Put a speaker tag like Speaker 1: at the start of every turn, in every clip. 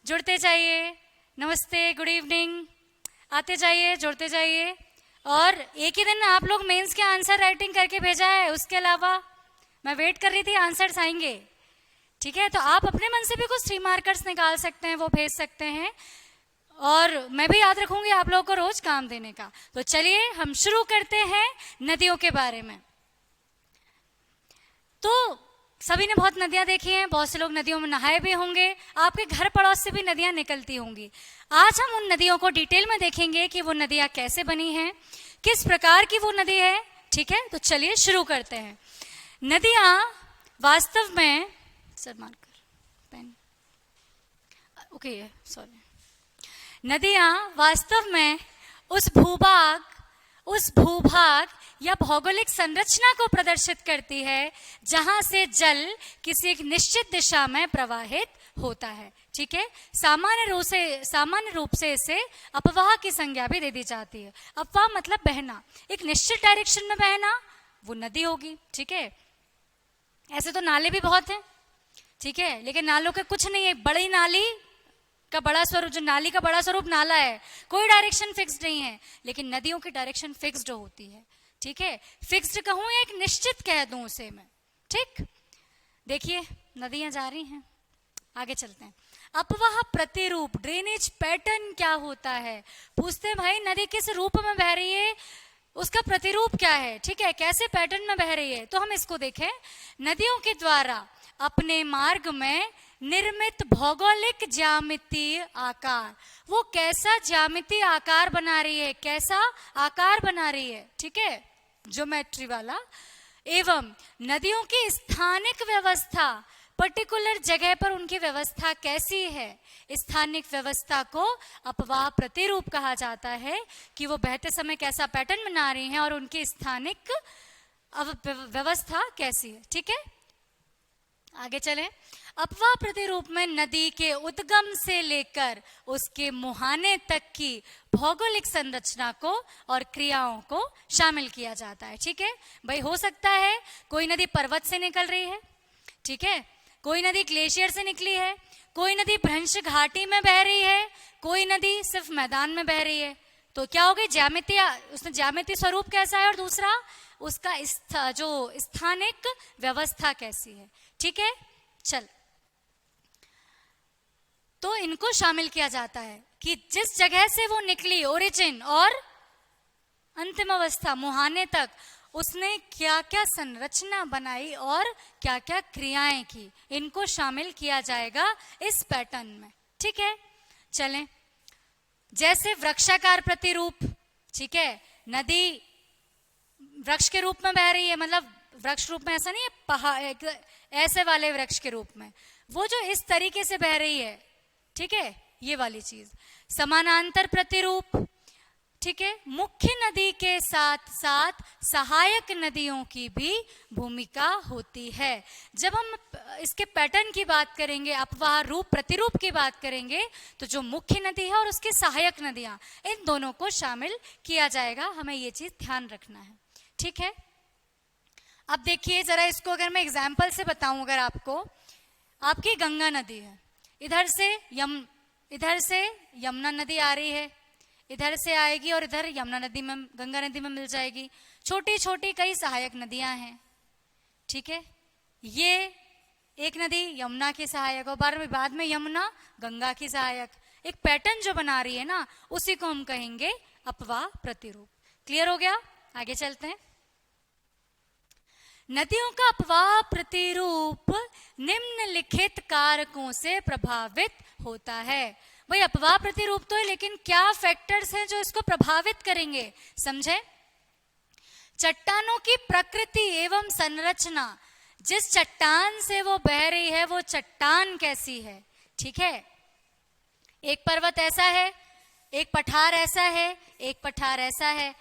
Speaker 1: जुड़ते जाइए। नमस्ते, गुड इवनिंग, आते जाइए, जुड़ते जाइए। और एक ही दिन आप लोग मेंस के आंसर राइटिंग करके भेजा है, उसके अलावा मैं वेट कर रही थी आंसर्स आएंगे। ठीक है, तो आप अपने मन से भी कुछ 3 मार्कर्स निकाल सकते हैं, वो भेज सकते हैं और मैं भी याद रखूंगी आप लोगों को रोज काम देने का। तो चलिए हम शुरू करते हैं नदियों के बारे में। तो सभी ने बहुत नदियां देखी हैं, बहुत से लोग नदियों में नहाए भी होंगे, आपके घर पड़ोस से भी नदियां निकलती होंगी। आज हम उन नदियों को डिटेल में देखेंगे कि वो नदियां कैसे बनी हैं, किस प्रकार की वो नदी है। ठीक है, तो चलिए शुरू करते हैं। नदियां वास्तव में, sir marker pen, okay sorry, नदियां वास्तव में उस भूभाग या भौगोलिक संरचना को प्रदर्शित करती है जहां से जल किसी एक निश्चित दिशा में प्रवाहित होता है। ठीक है, सामान्य रूप से इसे अपवाह की संज्ञा भी दे दी जाती है। अपवाह मतलब बहना, एक निश्चित डायरेक्शन में बहना, वो नदी होगी। ठीक है, ऐसे तो नाले भी बहुत हैं, ठीक है, लेकिन नालों के कुछ नहीं है। बड़ी नाली का बड़ा स्वरूप, जो नाली का बड़ा स्वरूप नाला है, कोई डायरेक्शन फिक्स्ड नहीं है, लेकिन नदियों की डायरेक्शन फिक्स्ड होती है। ठीक है, फिक्स्ड कहूं या एक निश्चित कह दूं उसे मैं। ठीक, देखिए नदियां जा रही हैं, आगे चलते हैं। अपवाह प्रतिरूप, ड्रेनेज पैटर्न क्या होता है? पूछते हैं भाई नदी किस रूप में बह रही है, उसका प्रतिरूप क्या है? ठीक है, कैसे पैटर्न में बह रही है? तो हम इसको देखें। नदियों के द्वारा अपने मार्ग में निर्मित भौगोलिक ज्यामितीय आकार, वो कैसा ज्यामितीय आकार बना रही है, कैसा आकार बना रही है, ठीक है, ज्योमेट्री वाला। एवं नदियों की स्थानिक व्यवस्था, पर्टिकुलर जगह पर उनकी व्यवस्था कैसी है, स्थानिक व्यवस्था को अपवाह प्रतिरूप कहा जाता है कि वो बहते समय कैसा पैटर्न बना रही हैं और उनकी स्थानिक व्यवस्था कैसी है। ठीक है, आगे चलें। अपवाह प्रतिरूप में नदी के उद्गम से लेकर उसके मुहाने तक की भौगोलिक संरचना को और क्रियाओं को शामिल किया जाता है। ठीक है भाई, हो सकता है कोई नदी पर्वत से निकल रही है, ठीक है, कोई नदी ग्लेशियर से निकली है, कोई नदी भ्रंश घाटी में बह रही है, कोई नदी सिर्फ मैदान में बह रही है। तो क्या हो गई, ज्यामितीय, उसने ज्यामितीय स्वरूप कैसा है और दूसरा उसका जो स्थानिक व्यवस्था कैसी है। ठीक है, चल, तो इनको शामिल किया जाता है कि जिस जगह से वो निकली, ओरिजिन और अंतिम अवस्था मुहाने तक, उसने क्या क्या संरचना बनाई और क्या क्या क्रियाएं की, इनको शामिल किया जाएगा इस पैटर्न में। ठीक है, चलें। जैसे वृक्षाकार प्रतिरूप, ठीक है, नदी वृक्ष के रूप में बह रही है, मतलब वृक्ष रूप में ऐसा नहीं है, पहाड़ ऐसे वाले वृक्ष के रूप में, वो जो इस तरीके से बह रही है, ठीक है, ये वाली चीज। समानांतर प्रतिरूप, ठीक है, मुख्य नदी के साथ साथ सहायक नदियों की भी भूमिका होती है। जब हम इसके पैटर्न की बात करेंगे, अपवाह रूप प्रतिरूप की बात करेंगे, तो जो मुख्य नदी है और उसकी सहायक नदियां, इन दोनों को शामिल किया जाएगा, हमें ये चीज ध्यान रखना है। ठीक है, अब देखिए जरा इसको, अगर मैं एग्जाम्पल से बताऊं, अगर आपकी गंगा नदी है, इधर से यमुना नदी आ रही है, इधर से आएगी और इधर यमुना नदी में, गंगा नदी में मिल जाएगी। छोटी छोटी कई सहायक नदियां हैं। ठीक है, ये एक नदी यमुना की सहायक और बाद में यमुना गंगा की सहायक, एक पैटर्न जो बना रही है ना, उसी को हम कहेंगे अपवाह प्रतिरूप। क्लियर हो गया? आगे चलते हैं। नदियों का अपवाह प्रतिरूप निम्नलिखित कारकों से प्रभावित होता है। भाई अपवाह प्रतिरूप तो है, लेकिन क्या फैक्टर्स हैं जो इसको प्रभावित करेंगे, समझे? चट्टानों की प्रकृति एवं संरचना, जिस चट्टान से वो बह रही है वो चट्टान कैसी है। ठीक है, एक पर्वत ऐसा है, एक पठार ऐसा है, एक पठार ऐसा है,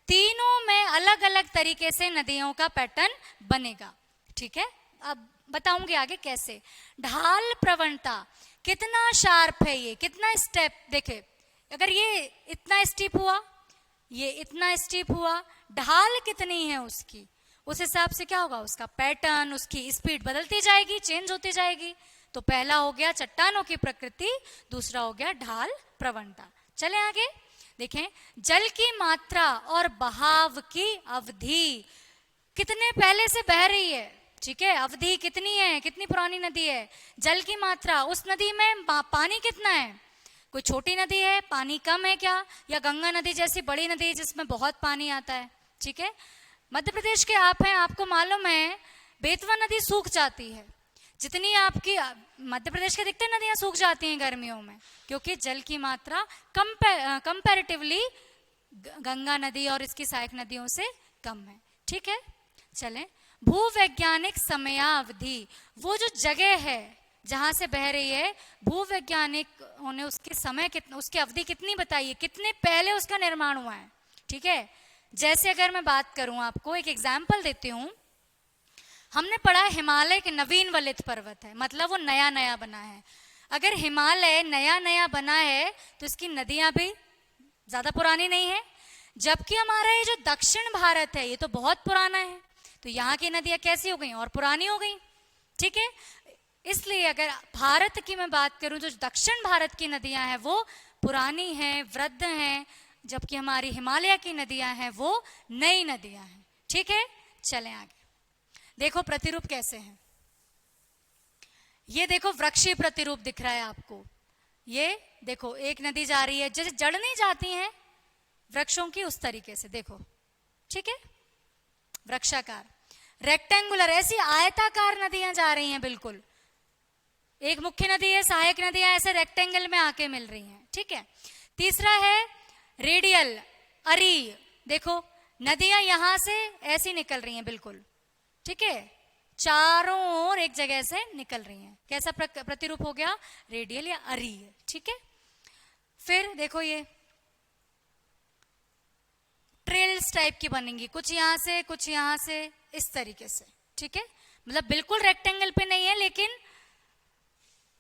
Speaker 1: तीनों में अलग अलग तरीके से नदियों का पैटर्न बनेगा। ठीक है, अब बताऊंगी आगे कैसे। ढाल प्रवणता, कितना शार्प है ये, कितना स्टेप, देखे अगर ये इतना स्टीप हुआ, ये इतना स्टीप हुआ, ढाल कितनी है उसकी, उस हिसाब से क्या होगा, उसका पैटर्न, उसकी स्पीड बदलती जाएगी, चेंज होती जाएगी। तो पहला हो गया चट्टानों की प्रकृति, दूसरा हो गया ढाल प्रवणता। चले आगे देखें, जल की मात्रा और बहाव की अवधि, कितने पहले से बह रही है, ठीक है, अवधि कितनी है, कितनी पुरानी नदी है, जल की मात्रा, उस नदी में पानी कितना है, कोई छोटी नदी है, पानी कम है क्या, या गंगा नदी जैसी बड़ी नदी जिसमें बहुत पानी आता है, ठीक है। मध्य प्रदेश के आप हैं, आपको मालूम है बेतवा नदी सूख जाती है, जितनी आपकी मध्य प्रदेश की अधिकतर नदियां सूख जाती हैं गर्मियों में, क्योंकि जल की मात्रा कंपैरेटिवली गंगा नदी और इसकी सहायक नदियों से कम है, ठीक है। चलें, भूवैज्ञानिक समयावधि, वो जो जगह है जहां से बह रही है, भूवैज्ञानिक ने उसके समय कितना, उसकी अवधि कितनी बताई है, कितने पहले उसका निर्माण हुआ है, ठीक है। जैसे अगर मैं बात करूं, आपको एक एग्जाम्पल देती हूं, हमने पढ़ा हिमालय के नवीन वलित पर्वत है, मतलब वो नया नया बना है। अगर हिमालय नया नया बना है तो इसकी नदियां भी ज्यादा पुरानी नहीं है, जबकि हमारा ये जो दक्षिण भारत है ये तो बहुत पुराना है, तो यहाँ की नदियां कैसी हो गई, और पुरानी हो गई, ठीक है। इसलिए अगर भारत की मैं बात करूं, जो दक्षिण भारत की नदियां हैं वो पुरानी हैं, वृद्ध हैं, जबकि हमारी हिमालय की नदियां हैं वो नई नदियां हैं, ठीक है। चलें आगे, देखो प्रतिरूप कैसे हैं, ये देखो वृक्षीय प्रतिरूप दिख रहा है आपको, ये देखो एक नदी जा रही है, जैसे जड़ नहीं जाती हैं वृक्षों की, उस तरीके से देखो, ठीक है, वृक्षाकार, रेक्टेंगुलर, ऐसी आयताकार नदियां जा रही हैं, बिल्कुल एक मुख्य नदी है, सहायक नदियां ऐसे रेक्टेंगल में आके मिल रही हैं, ठीक है। तीसरा है रेडियल, अरी, देखो नदियां यहां से ऐसी निकल रही हैं बिल्कुल, ठीक है, चारों ओर एक जगह से निकल रही हैं, कैसा प्रतिरूप हो गया, रेडियल या अरी, ठीक है। फिर देखो ये ट्रेल्स टाइप की बनेंगी, कुछ यहां से कुछ यहां से, इस तरीके से, ठीक है, मतलब बिल्कुल रेक्टेंगल पे नहीं है, लेकिन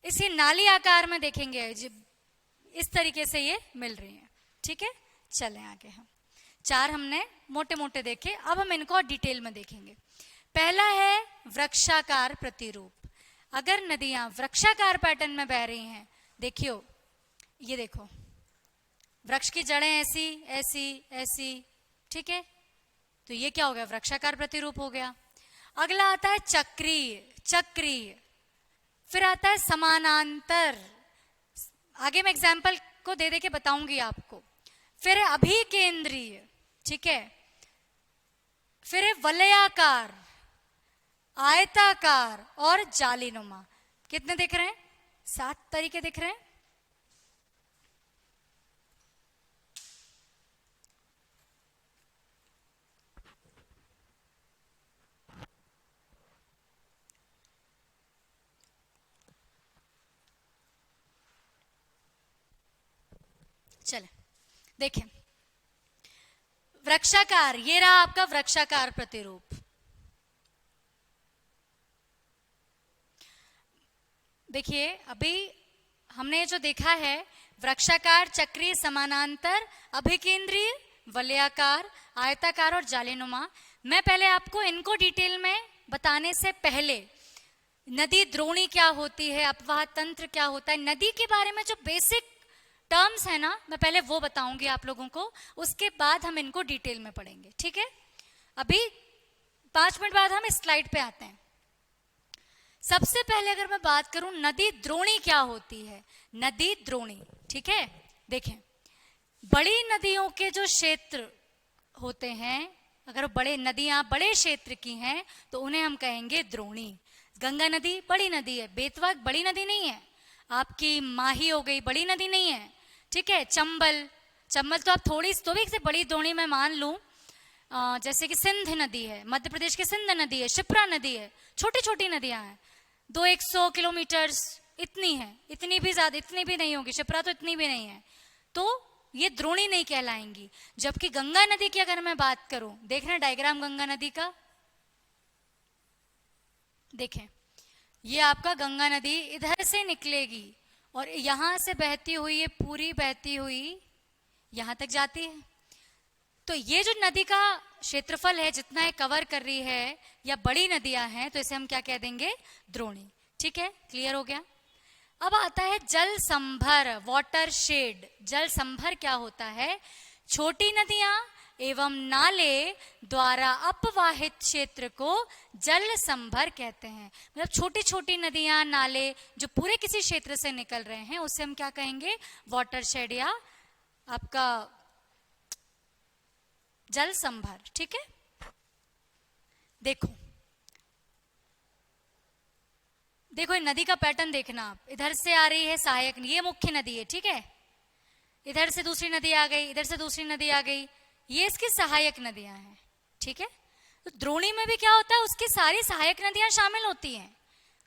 Speaker 1: इसी नाली आकार में देखेंगे इस तरीके से ये मिल रही है, ठीक है। चलें आगे, हम चार हमने मोटे मोटे देखे, अब हम इनको डिटेल में देखेंगे। पहला है वृक्षाकार प्रतिरूप, अगर नदियां वृक्षाकार पैटर्न में बह रही हैं, देखियो ये देखो वृक्ष की जड़ें ऐसी ऐसी ऐसी, ठीक है, तो ये क्या हो गया, वृक्षाकार प्रतिरूप हो गया। अगला आता है चक्रीय, चक्रीय, फिर आता है समानांतर, आगे मैं एग्जाम्पल को दे दे के बताऊंगी आपको। फिर है अभिकेंद्रीय, ठीक है, फिर है वलयाकार, आयताकार और जालीनुमा। कितने दिख रहे हैं, 7 तरीके दिख रहे हैं। चले देखें, वृक्षाकार, ये रहा आपका वृक्षाकार प्रतिरूप। देखिए अभी हमने जो देखा है, वृक्षाकार, चक्रीय, समानांतर, अभिकेंद्रीय, वलयाकार, आयताकार और जालीनुमा। मैं पहले आपको इनको डिटेल में बताने से पहले नदी द्रोणी क्या होती है, अपवाह तंत्र क्या होता है, नदी के बारे में जो बेसिक टर्म्स है ना, मैं पहले वो बताऊंगी आप लोगों को, उसके बाद हम इनको डिटेल में पढ़ेंगे, ठीक है। अभी 5 मिनट बाद हम इस स्लाइड पे आते हैं। सबसे पहले अगर मैं बात करूं नदी द्रोणी क्या होती है, नदी द्रोणी, ठीक है। देखें, बड़ी नदियों के जो क्षेत्र होते हैं, अगर बड़े नदियां बड़े क्षेत्र की हैं तो उन्हें हम कहेंगे द्रोणी। गंगा नदी बड़ी नदी है, बेतवा बड़ी नदी नहीं है, आपकी माही हो गई बड़ी नदी नहीं है, ठीक है। चंबल, चंबल तो आप थोड़ी तो भी से बड़ी द्रोणी में मान लूं, जैसे कि सिंध नदी है, मध्य प्रदेश की सिंध नदी है, शिप्रा नदी है, छोटी छोटी नदियां हैं, 200-100 किलोमीटर इतनी है, इतनी भी ज्यादा, इतनी भी नहीं होगी, शिप्रा तो इतनी भी नहीं है, तो ये द्रोणी नहीं कहलाएंगी। जबकि गंगा नदी की अगर मैं बात करूं, देख रहे हैं डायग्राम गंगा नदी का, देखें ये आपका गंगा नदी इधर से निकलेगी और यहां से बहती हुई, ये पूरी बहती हुई यहां तक जाती है। तो ये जो नदी का क्षेत्रफल है, जितना ये कवर कर रही है, या बड़ी नदियां हैं, तो इसे हम क्या कह देंगे, द्रोणी, ठीक है, क्लियर हो गया। अब आता है जल संभर, वाटर शेड। जल संभर क्या होता है? छोटी नदियां एवं नाले द्वारा अपवाहित क्षेत्र को जल संभर कहते हैं। मतलब छोटी छोटी नदियां, नाले जो पूरे किसी क्षेत्र से निकल रहे हैं उससे हम क्या कहेंगे? वाटर शेड या आपका जल संभर। ठीक है, देखो देखो नदी का पैटर्न देखना आप। इधर से आ रही है सहायक, ये मुख्य नदी है, ठीक है। इधर से दूसरी नदी आ गई, इधर से दूसरी नदी आ गई, ये इसकी सहायक नदियां हैं, ठीक है। तो द्रोणी में भी क्या होता है? उसकी सारी सहायक नदियां शामिल होती हैं।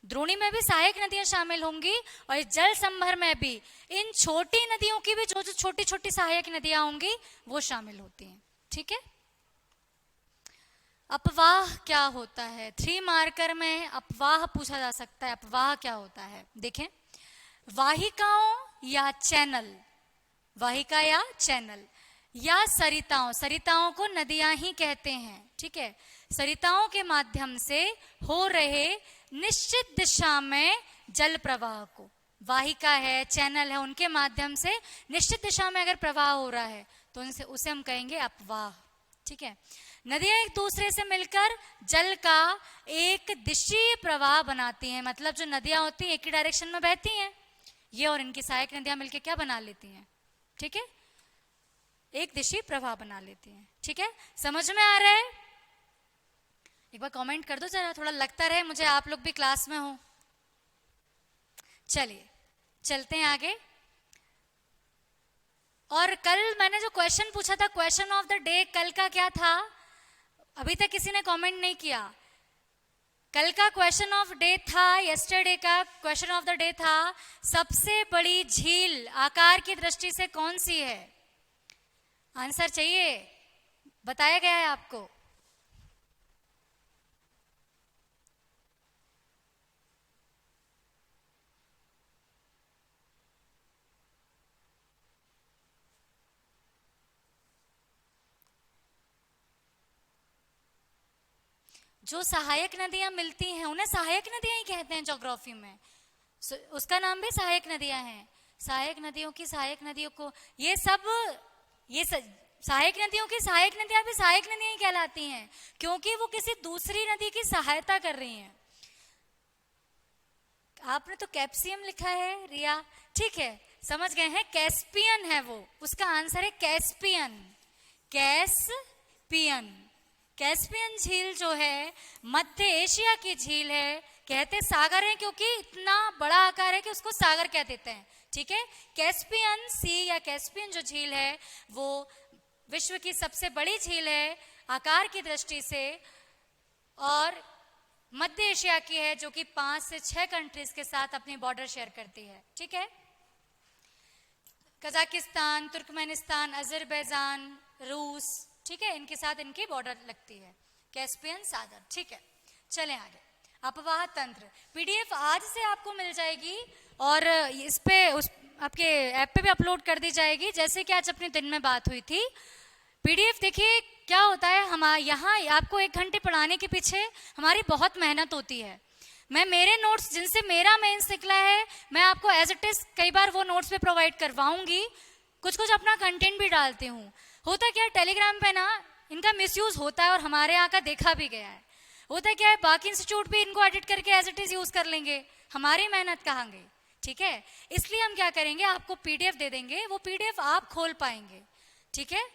Speaker 1: द्रोणी में भी सहायक नदियां शामिल होंगी और जल संभर में भी इन छोटी नदियों की भी जो जो छोटी छोटी सहायक नदियां होंगी वो शामिल होती हैं, ठीक है। अपवाह क्या होता है? 3 मार्कर में अपवाह पूछा जा सकता है। अपवाह क्या होता है? देखें, वाहिकाओं या चैनल, वाहिका या चैनल या सरिताओं, सरिताओं को नदियां ही कहते हैं, ठीक है। सरिताओं के माध्यम से हो रहे निश्चित दिशा में जल प्रवाह को, वाहिका है, चैनल है, उनके माध्यम से निश्चित दिशा में अगर प्रवाह हो रहा है तो उसे हम कहेंगे अपवाह, ठीक है। नदियां एक दूसरे से मिलकर जल का एक दिशीय प्रवाह बनाती हैं। मतलब जो नदियां होती हैं एक ही डायरेक्शन में बहती हैं, ये और इनकी सहायक नदियां मिलकर क्या बना लेती हैं? ठीक है, एक दिशीय प्रवाह बना लेती हैं, ठीक है। समझ में आ रहा है? एक बार कमेंट कर दो जरा, थोड़ा लगता रहे मुझे आप लोग भी क्लास में हो। चलिए चलते हैं आगे। और कल मैंने जो क्वेश्चन पूछा था, क्वेश्चन ऑफ द डे कल का क्या था? अभी तक किसी ने कमेंट नहीं किया। कल का क्वेश्चन ऑफ डे था, यस्टरडे का क्वेश्चन ऑफ द डे था, सबसे बड़ी झील आकार की दृष्टि से कौन सी है? आंसर चाहिए, बताया गया है आपको। जो सहायक नदियां मिलती हैं उन्हें सहायक नदियां ही कहते हैं ज्योग्राफी में। उसका नाम भी सहायक नदियां हैं। सहायक नदियों की सहायक नदियों को सहायक नदियों की सहायक नदियां भी सहायक नदियां ही कहलाती हैं, क्योंकि वो किसी दूसरी नदी की सहायता कर रही हैं। आपने तो कैप्सियम लिखा है रिया, ठीक है, समझ गए हैं, कैस्पियन है वो, उसका आंसर है कैस्पियन। कैस्पियन, कैस्पियन झील जो है मध्य एशिया की झील है। कहते सागर है क्योंकि इतना बड़ा आकार है कि उसको सागर कह देते हैं, ठीक है। कैस्पियन सी या कैस्पियन जो झील है वो विश्व की सबसे बड़ी झील है आकार की दृष्टि से, और मध्य एशिया की है, जो कि 5 से 6 कंट्रीज के साथ अपनी बॉर्डर शेयर करती है, ठीक है। कजाकिस्तान, तुर्कमेनिस्तान, अजरबैजान, रूस, ठीक है, इनके साथ इनकी बॉर्डर लगती है, कैस्पियन सागर, ठीक है। चलें आगे। अपवाह तंत्र पीडीएफ आज से आपको मिल जाएगी और इस पे उस आपके ऐप पे भी अपलोड कर दी जाएगी, जैसे कि आज अपने दिन में बात हुई थी। पीडीएफ देखिए क्या होता है, हम यहाँ आपको 1 घंटे पढ़ाने के पीछे हमारी बहुत मेहनत होती है। मैं मेरे नोट्स जिनसे मेरा मेंस निकला है मैं आपको एज इट इज कई बार वो नोट्स पे प्रोवाइड करवाऊंगी, कुछ कुछ अपना कंटेंट भी डालती हूँ। होता क्या है, टेलीग्राम पे ना इनका मिसयूज होता है और हमारे यहाँ का देखा भी गया है। होता क्या है, बाकी इंस्टीट्यूट भी इनको एडिट करके एज इट इज यूज कर लेंगे, हमारी मेहनत कहाँ गई, ठीक है। इसलिए हम क्या करेंगे, आपको पीडीएफ दे देंगे, वो पीडीएफ आप खोल पाएंगे, ठीक है।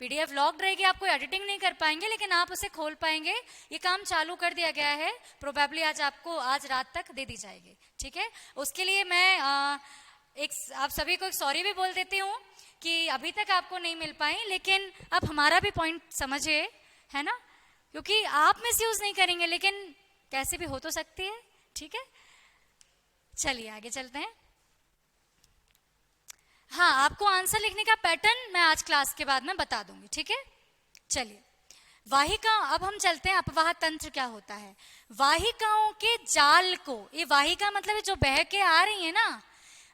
Speaker 1: पीडीएफ लॉक्ड रहेगी, आप कोई एडिटिंग नहीं कर पाएंगे, लेकिन आप उसे खोल पाएंगे। ये काम चालू कर दिया गया है, प्रोबेबली आज रात तक दे दी जाएगी, ठीक है। उसके लिए मैं आप सभी को एक सॉरी भी बोल देती हूँ कि अभी तक आपको नहीं मिल पाई, लेकिन अब हमारा भी पॉइंट समझिए, है ना, क्योंकि आप मिस यूज नहीं करेंगे, लेकिन कैसे भी हो तो सकती है, ठीक है। चलिए आगे चलते हैं। हाँ, आपको आंसर लिखने का पैटर्न मैं आज क्लास के बाद में बता दूंगी, ठीक है। चलिए वाहिका, अब हम चलते हैं अपवाह तंत्र क्या होता है। वाहिकाओं के जाल को, ये वाहिका मतलब जो बह के आ रही है ना,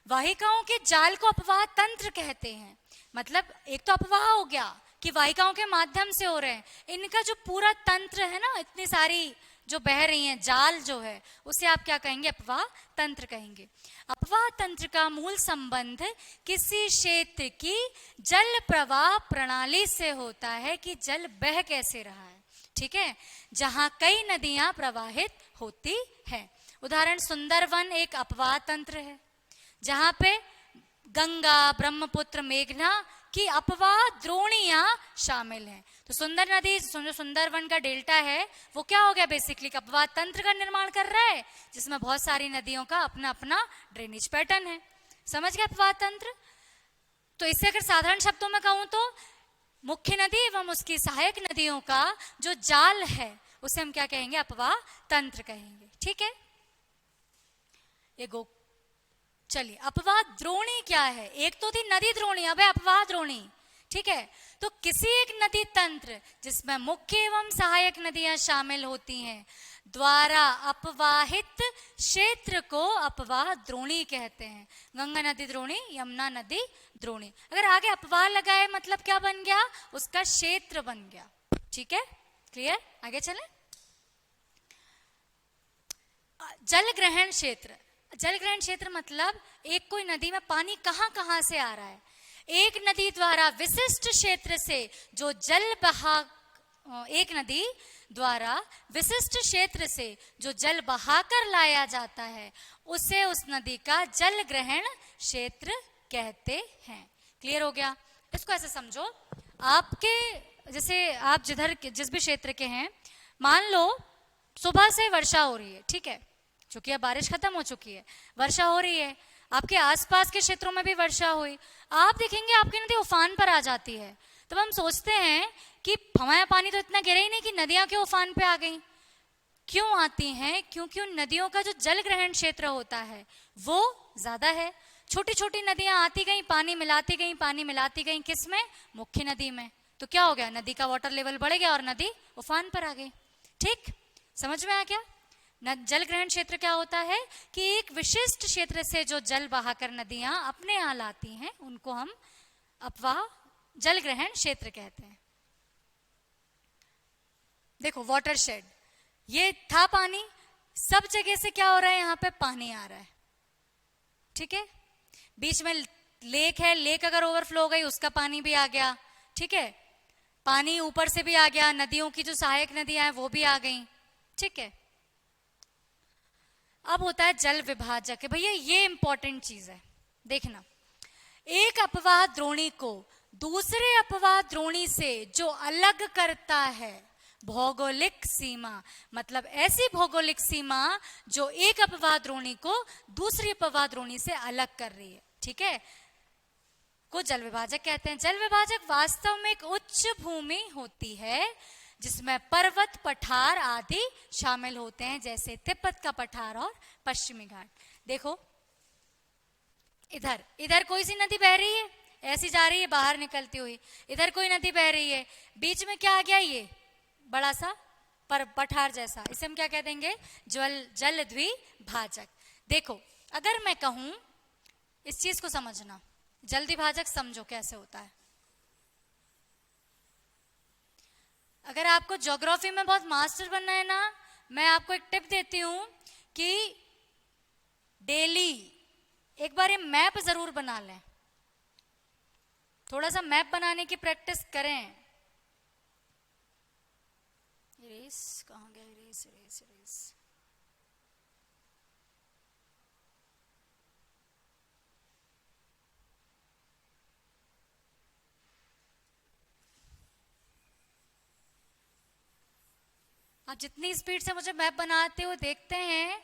Speaker 1: वाहिकाओं के जाल को अपवाह तंत्र कहते हैं। मतलब एक तो अपवाह हो गया कि वाहिकाओं के माध्यम से हो रहे हैं, इनका जो पूरा तंत्र है ना, इतनी सारी जो बह रही हैं, जाल जो है, उसे आप क्या कहेंगे? अपवाह तंत्र कहेंगे। अपवाह तंत्र का मूल संबंध किसी क्षेत्र की जल प्रवाह प्रणाली से होता है कि जल बह कैसे रहा है, ठीक है, जहां कई नदियां प्रवाहित होती है। उदाहरण सुंदरवन एक अपवाह तंत्र है, जहां पे गंगा, ब्रह्मपुत्र, मेघना की अपवाह द्रोणियां शामिल हैं। तो सुंदर नदी, सुंदरवन का डेल्टा है, वो क्या हो गया? बेसिकली अपवाह तंत्र का निर्माण कर रहा है, जिसमें बहुत सारी नदियों का अपना अपना ड्रेनेज पैटर्न है। समझ गए अपवाह तंत्र? तो इससे अगर साधारण शब्दों में कहूं तो मुख्य नदी एवं उसकी सहायक नदियों का जो जाल है, उसे हम क्या कहेंगे? अपवाह तंत्र कहेंगे, ठीक है। ये गो चलिए, अपवाह द्रोणी क्या है? एक तो थी नदी द्रोणी, अब है अपवाह द्रोणी, ठीक है। तो किसी एक नदी तंत्र जिसमें मुख्य एवं सहायक नदियां शामिल होती हैं द्वारा अपवाहित क्षेत्र को अपवाह द्रोणी कहते हैं। गंगा नदी द्रोणी, यमुना नदी द्रोणी। अगर आगे अपवाह लगाए मतलब क्या बन गया? उसका क्षेत्र बन गया, ठीक है, क्लियर? आगे चलें। जल ग्रहण क्षेत्र, जल ग्रहण क्षेत्र मतलब एक कोई नदी में पानी कहां कहां से आ रहा है, एक नदी द्वारा विशिष्ट क्षेत्र से जो जल बहा, एक नदी द्वारा विशिष्ट क्षेत्र से जो जल बहाकर लाया जाता है, उसे उस नदी का जल ग्रहण क्षेत्र कहते हैं। क्लियर हो गया? इसको ऐसे समझो, आपके जैसे आप जिस भी क्षेत्र के हैं, मान लो सुबह से वर्षा हो रही है, ठीक है, क्योंकि अब बारिश खत्म हो चुकी है, वर्षा हो रही है, आपके आसपास के क्षेत्रों में भी वर्षा हुई, आप देखेंगे आपकी नदी उफान पर आ जाती है। तब हम सोचते हैं कि हमारा पानी तो इतना गिरा ही नहीं कि नदियां क्यों उफान पे आ गई। क्यों आती हैं? क्योंकि उन नदियों का जो जल ग्रहण क्षेत्र होता है वो ज्यादा है। छोटी छोटी नदियां आती गई, पानी मिलाती गई, पानी मिलाती गई, किस में? मुख्य नदी में। तो क्या हो गया? नदी का वाटर लेवल बढ़ गया और नदी उफान पर आ गई। ठीक, समझ में आ गया? जल ग्रहण क्षेत्र क्या होता है कि एक विशिष्ट क्षेत्र से जो जल बहाकर नदियां अपने यहां लाती हैं, उनको हम अपवाह जल ग्रहण क्षेत्र कहते हैं। देखो वाटरशेड, ये था पानी, सब जगह से क्या हो रहा है? यहां पे पानी आ रहा है, ठीक है। बीच में लेक है, लेक अगर ओवरफ्लो हो गई उसका पानी भी आ गया, ठीक है। पानी ऊपर से भी आ गया, नदियों की जो सहायक नदियां हैं वो भी आ गई, ठीक है। अब होता है जल विभाजक। भैया ये इंपॉर्टेंट चीज है, देखना, एक अपवाह द्रोणी को दूसरे अपवाह द्रोणी से जो अलग करता है, भौगोलिक सीमा, मतलब ऐसी भौगोलिक सीमा जो एक अपवाह द्रोणी को दूसरी अपवाह द्रोणी से अलग कर रही है, ठीक है, को जल विभाजक कहते हैं। जल विभाजक वास्तव में एक उच्च भूमि होती है जिसमें पर्वत, पठार आदि शामिल होते हैं, जैसे तिब्बत का पठार और पश्चिमी घाट। देखो इधर इधर कोई सी नदी बह रही है, ऐसी जा रही है बाहर निकलती हुई, इधर कोई नदी बह रही है, बीच में क्या आ गया? ये बड़ा सा पठार जैसा, इसे हम क्या कह देंगे? जल द्विभाजक। देखो अगर मैं कहूं, इस चीज को समझना, जल द्विभाजक समझो कैसे होता है। अगर आपको ज्योग्राफी में बहुत मास्टर बनना है ना, मैं आपको एक टिप देती हूं कि डेली एक बार ये मैप जरूर बना लें, थोड़ा सा मैप बनाने की प्रैक्टिस करें। इरेज कहां गया? Erase erase erase. आप जितनी स्पीड से मुझे मैप बनाते हो देखते हैं,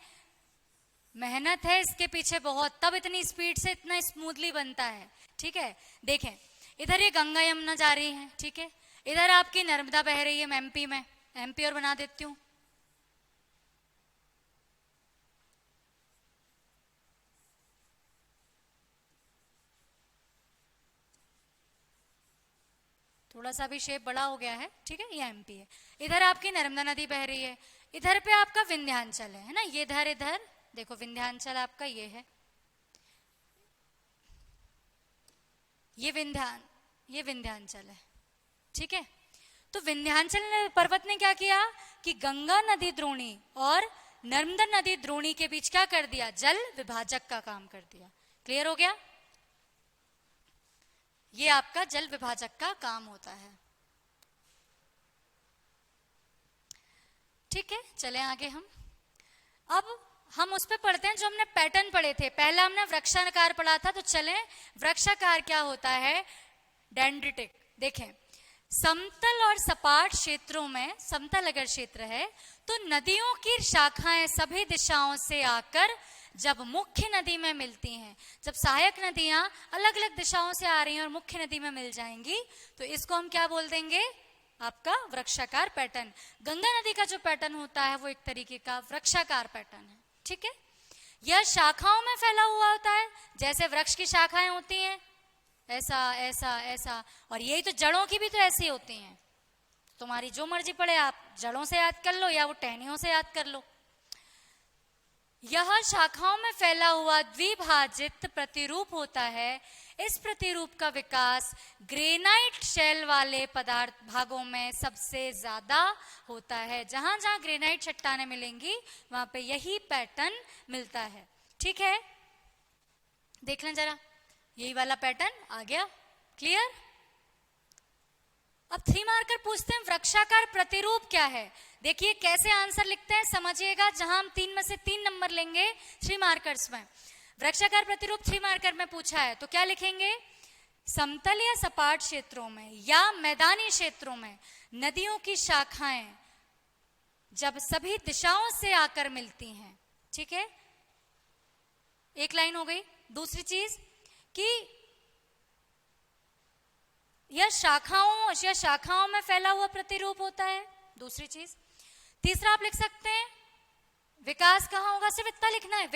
Speaker 1: मेहनत है इसके पीछे बहुत, तब इतनी स्पीड से इतना स्मूथली बनता है, ठीक है। देखें इधर ये गंगा यमुना जा रही है, ठीक है, इधर आपकी नर्मदा बह रही है एमपी में, एमपी और बना देती हूं, थोड़ा सा भी शेप बड़ा हो गया है, ठीक है, ये एमपी है। इधर आपकी नर्मदा नदी बह रही है, इधर पे आपका विंध्याचल है ना, ये इधर इधर देखो विंध्याचल आपका ये है, ये विंध्याचल है, ठीक है। तो विंध्याचल पर्वत ने क्या किया कि गंगा नदी द्रोणी और नर्मदा नदी द्रोणी के बीच क्या कर दिया, जल विभाजक का काम कर दिया। क्लियर हो गया? ये आपका जल विभाजक का काम होता है। ठीक है, चले आगे अब हम उस पे पढ़ते हैं जो हमने पैटर्न पढ़े थे। पहला हमने वृक्षाकार पढ़ा था, तो चलें वृक्षाकार क्या होता है। डेंड्रिटिक देखें, समतल और सपाट क्षेत्रों में, समतल अगर क्षेत्र है तो नदियों की शाखाएं सभी दिशाओं से आकर जब मुख्य नदी में मिलती हैं, जब सहायक नदियां अलग अलग दिशाओं से आ रही हैं और मुख्य नदी में मिल जाएंगी, तो इसको हम क्या बोल देंगे, आपका वृक्षाकार पैटर्न। गंगा नदी का जो पैटर्न होता है वो एक तरीके का वृक्षाकार पैटर्न है। ठीक है, यह शाखाओं में फैला हुआ होता है, जैसे वृक्ष की शाखाएं होती हैं, ऐसा ऐसा ऐसा, और यही तो जड़ों की भी तो ऐसी होती हैं। तुम्हारी जो मर्जी पड़े, आप जड़ों से याद कर लो या वो टहनियों से याद कर लो। यह शाखाओं में फैला हुआ द्विभाजित प्रतिरूप होता है। इस प्रतिरूप का विकास ग्रेनाइट शेल वाले पदार्थ भागों में सबसे ज्यादा होता है। जहां जहां ग्रेनाइट चट्टानें मिलेंगी वहां पे यही पैटर्न मिलता है। ठीक है, देख लें जरा, यही वाला पैटर्न आ गया। क्लियर? अब 3 मार्कर पूछते हैं वृक्षाकार प्रतिरूप क्या है। देखिए कैसे आंसर लिखते हैं, समझिएगा। जहां हम 3 में से 3 नंबर लेंगे 3 मार्कर्स में, वृक्षाकार प्रतिरूप 3 मार्कर में पूछा है तो क्या लिखेंगे, समतल या सपाट क्षेत्रों में या मैदानी क्षेत्रों में नदियों की शाखाएं जब सभी दिशाओं से आकर मिलती हैं। ठीक है, एक लाइन हो गई। दूसरी चीज कि यह शाखाओं में फैला हुआ प्रतिरूप होता है, दूसरी चीज। तीसरा आप लिख सकते हैं विकास कहां होगा, सिर्फ इतना लिखना है,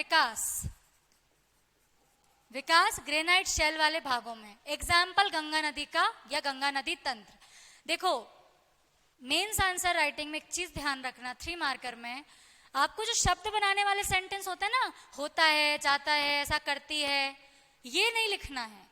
Speaker 1: विकास ग्रेनाइट शेल वाले भागों में। एग्जाम्पल गंगा नदी का या गंगा नदी तंत्र। देखो मेंस आंसर राइटिंग में एक चीज ध्यान रखना, 3 मार्कर में आपको जो शब्द बनाने वाले सेंटेंस होते हैं ना, होता है, जाता है, ऐसा करती है, ये नहीं लिखना है।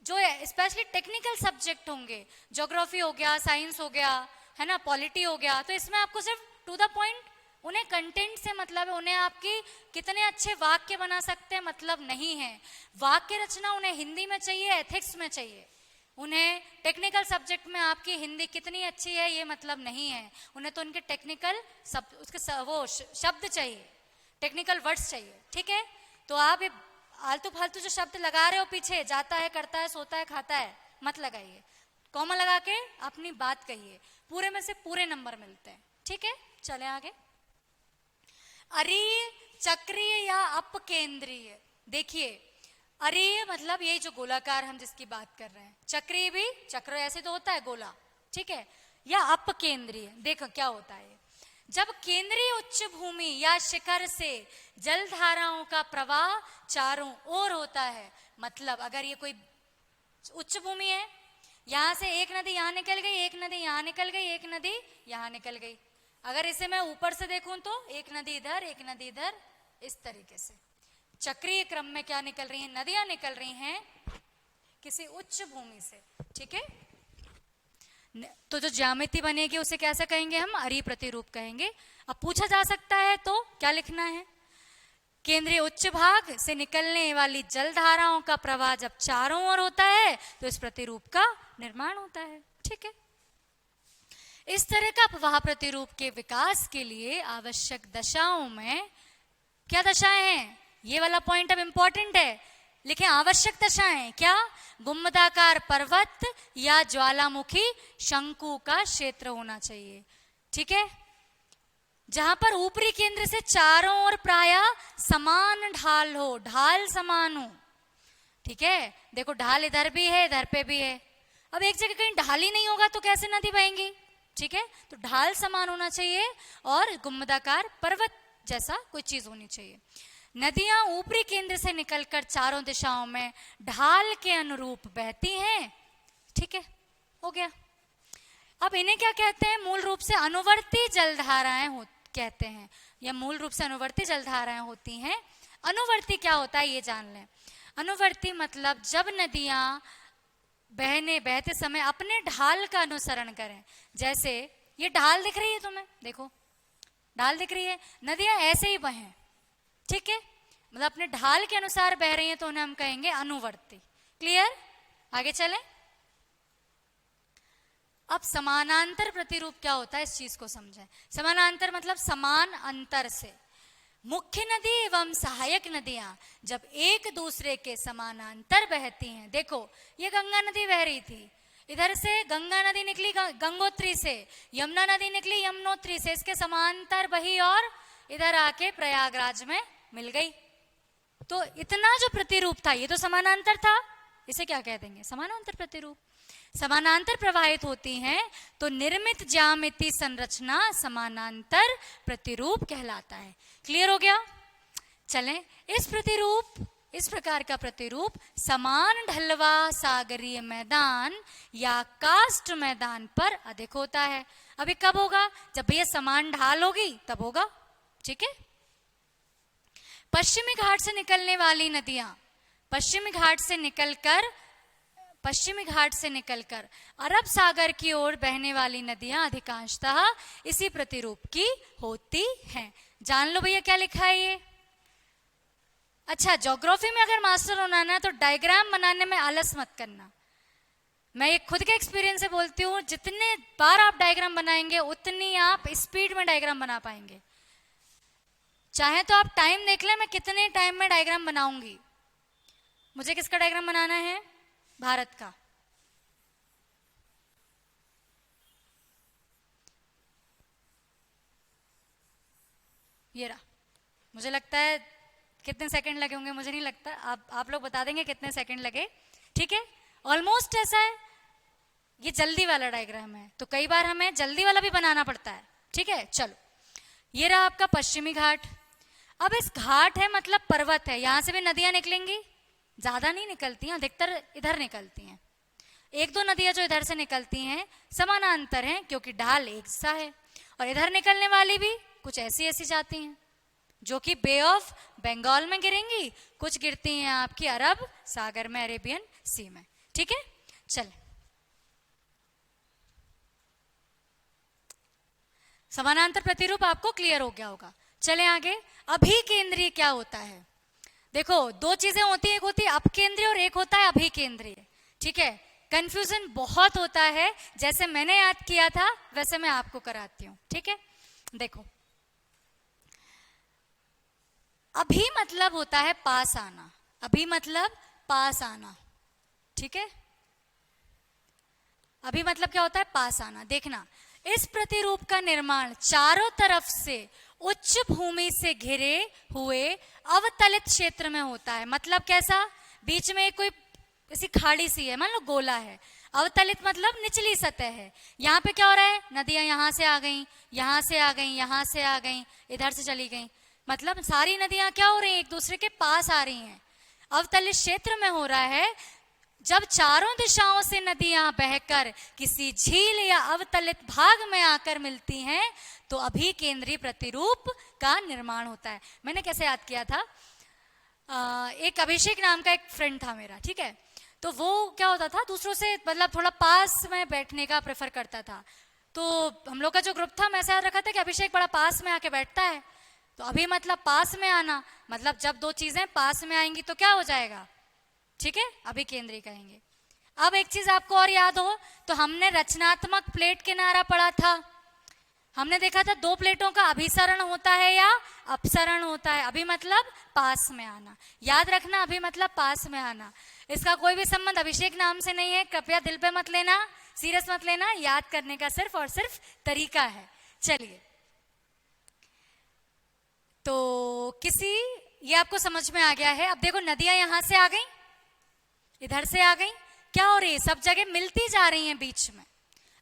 Speaker 1: जो स्पेशली टेक्निकल सब्जेक्ट होंगे, ज्योग्राफी हो गया, साइंस हो गया, है ना, पॉलिटी हो गया, तो इसमें आपको सिर्फ टू द पॉइंट, उन्हें कंटेंट से मतलब है, उन्हें आपकी कितने अच्छे वाक्य बना सकते हैं मतलब नहीं है। वाक्य रचना उन्हें हिंदी में चाहिए, एथिक्स में चाहिए। उन्हें टेक्निकल सब्जेक्ट में आपकी हिंदी कितनी अच्छी है ये मतलब नहीं है। उन्हें तो उनके टेक्निकल उसके वो शब्द चाहिए, टेक्निकल वर्ड्स चाहिए। ठीक है, तो आप आलतू फालतू जो शब्द लगा रहे हो पीछे, जाता है, करता है, सोता है, खाता है, मत लगाइए। कॉमा लगा के अपनी बात कहिए, पूरे में से पूरे नंबर मिलते हैं। ठीक है, चले आगे। अरीय, चक्रीय या अपकेंद्रीय। देखिए अरीय मतलब यही जो गोलाकार हम जिसकी बात कर रहे हैं, चक्रीय भी, चक्र ऐसे तो होता है गोला, ठीक है, या अपकेंद्रीय। देखो क्या होता है, जब केंद्रीय उच्च भूमि या शिखर से जलधाराओं का प्रवाह चारों ओर होता है, मतलब अगर ये कोई उच्च भूमि है, यहां से एक नदी यहां निकल गई, एक नदी यहां निकल गई, एक नदी यहां निकल गई। अगर इसे मैं ऊपर से देखूं तो एक नदी इधर, एक नदी इधर, इस तरीके से चक्रीय क्रम में क्या निकल रही हैं, नदियां निकल रही हैं किसी उच्च भूमि से। ठीक है, तो जो ज्यामिति बनेगी उसे कैसा कहेंगे हम, अरीय प्रतिरूप कहेंगे। अब पूछा जा सकता है तो क्या लिखना है, केंद्रीय उच्च भाग से निकलने वाली जलधाराओं का प्रवाह जब चारों ओर होता है तो इस प्रतिरूप का निर्माण होता है। ठीक है, इस तरह का प्रवाह प्रतिरूप के विकास के लिए आवश्यक दशाओं में क्या दशाएं हैं, ये वाला पॉइंट अब इंपॉर्टेंट है, लिखें आवश्यक दशाएं। क्या, गुंबदाकार पर्वत या ज्वालामुखी शंकु का क्षेत्र होना चाहिए। ठीक है, जहां पर ऊपरी केंद्र से चारों ओर प्राय समान ढाल हो, ढाल समान हो। ठीक है, देखो ढाल इधर भी है, इधर पे भी है। अब एक जगह कहीं ढाल ही नहीं होगा तो कैसे नदी बहेंगी। ठीक है, तो ढाल समान होना चाहिए और गुंबदाकार पर्वत जैसा कोई चीज होनी चाहिए। नदियां ऊपरी केंद्र से निकलकर चारों दिशाओं में ढाल के अनुरूप बहती हैं। ठीक है, हो गया। अब इन्हें क्या कहते हैं, मूल रूप से अनुवर्ती जलधाराएं कहते हैं, या मूल रूप से अनुवर्ती जलधाराएं होती हैं। अनुवर्ती क्या होता है ये जान लें। अनुवर्ती मतलब जब नदियां बहते समय अपने ढाल का अनुसरण करें। जैसे ये ढाल दिख रही है तुम्हें, देखो ढाल दिख रही है, नदियां ऐसे ही बहें, ठीक है, मतलब अपने ढाल के अनुसार बह रही हैं तो उन्हें हम कहेंगे अनुवर्ती। क्लियर? आगे चलें। अब समानांतर प्रतिरूप क्या होता है इस चीज को समझें। समानांतर मतलब समान अंतर से। मुख्य नदी एवं सहायक नदियां जब एक दूसरे के समानांतर बहती हैं, देखो ये गंगा नदी बह रही थी, इधर से गंगा नदी निकली गंगोत्री से, यमुना नदी निकली यमुनोत्री से, इसके समांतर बही और इधर आके प्रयागराज में मिल गई। तो इतना जो प्रतिरूप था ये तो समानांतर था, इसे क्या कह देंगे? समानांतर प्रतिरूप। समानांतर प्रवाहित होती हैं तो निर्मित ज्यामिति संरचना समानांतर प्रतिरूप कहलाता है। क्लियर हो गया? चलें, इस प्रकार का प्रतिरूप समान ढलवा सागरीय मैदान या कास्ट मैदान पर अधिक होता है। अभी कब होगा? जब भैया समान ढाल होगी तब होगा, ठीक है। पश्चिमी घाट से निकलने वाली नदियां पश्चिमी घाट से निकलकर अरब सागर की ओर बहने वाली नदियां अधिकांशतः इसी प्रतिरूप की होती हैं। जान लो भैया क्या लिखा है ये। अच्छा, ज्योग्राफी में अगर मास्टर होना ना तो डायग्राम बनाने में आलस मत करना। मैं ये खुद के एक्सपीरियंस से बोलती हूँ, जितने बार आप डायग्राम बनाएंगे उतनी आप स्पीड में डायग्राम बना पाएंगे। चाहे तो आप टाइम देख लें, मैं कितने टाइम में डायग्राम बनाऊंगी। मुझे किसका डायग्राम बनाना है? भारत का। ये रहा। मुझे लगता है कितने सेकंड लगे होंगे, मुझे नहीं लगता, आप लोग बता देंगे कितने सेकंड लगे, ठीक है। ऑलमोस्ट ऐसा है, ये जल्दी वाला डायग्राम है तो कई बार हमें जल्दी वाला भी बनाना पड़ता है, ठीक है। चलो, ये रहा आपका पश्चिमी घाट। अब इस घाट है मतलब पर्वत है, यहां से भी नदियां निकलेंगी, ज्यादा नहीं निकलती हैं, अधिकतर इधर निकलती हैं। एक दो नदियां जो इधर से निकलती हैं समानांतर हैं क्योंकि ढाल एक सा है, और इधर निकलने वाली भी कुछ ऐसी जाती हैं जो कि बे ऑफ बंगाल में गिरेंगी, कुछ गिरती हैं आपकी अरब सागर में, अरेबियन सी में, ठीक है। चल, समानांतर प्रतिरूप आपको क्लियर हो गया होगा। चले आगे। अभिकेंद्रीय क्या होता है? देखो, दो चीजें होती है, एक होती है अपकेंद्रीय और एक होता है अभिकेंद्रीय, ठीक है। कंफ्यूजन बहुत होता है, जैसे मैंने याद किया था वैसे मैं आपको कराती हूं, ठीक है। देखो, अभी मतलब होता है पास आना, अभी मतलब पास आना, ठीक है। अभी मतलब क्या होता है? पास आना। देखना, इस प्रतिरूप का निर्माण चारों तरफ से उच्च भूमि से घिरे हुए अवतलित क्षेत्र में होता है। मतलब कैसा? बीच में कोई ऐसी खाड़ी सी है, मान लो गोला है। अवतलित मतलब निचली सतह है। यहाँ पे क्या हो रहा है? नदियां यहाँ से आ गई, यहाँ से आ गई, यहाँ से आ गई, इधर से चली गई, मतलब सारी नदियां क्या हो रही हैं? एक दूसरे के पास आ रही हैं। अवतलित क्षेत्र में हो रहा है जब चारों दिशाओं से नदियां बहकर किसी झील या अवतलित भाग में आकर मिलती हैं तो अभिकेंद्रीय प्रतिरूप का निर्माण होता है। मैंने कैसे याद किया था, एक अभिषेक नाम का एक फ्रेंड था मेरा, ठीक है। तो वो क्या होता था, दूसरों से मतलब थोड़ा पास में बैठने का प्रेफर करता था। तो हम लोग का जो ग्रुप था, मैं ऐसा याद रखा था कि अभिषेक बड़ा पास में आके बैठता है। तो अभी मतलब पास में आना, मतलब जब दो चीजें पास में आएंगी तो क्या हो जाएगा? ठीक है, अभिकेंद्रीय कहेंगे। अब एक चीज आपको और याद हो तो हमने रचनात्मक प्लेट किनारा पढ़ा था। हमने देखा था दो प्लेटों का अभिसरण होता है या अपसरण होता है। अभी मतलब पास में आना, याद रखना, अभी मतलब पास में आना। इसका कोई भी संबंध अभिषेक नाम से नहीं है, कृपया दिल पे मत लेना, सीरियस मत लेना, याद करने का सिर्फ और सिर्फ तरीका है। चलिए, तो ये आपको समझ में आ गया है। अब देखो, नदियां यहां से आ गई, इधर से आ गई, क्या हो रही है? सब जगह मिलती जा रही हैं बीच में।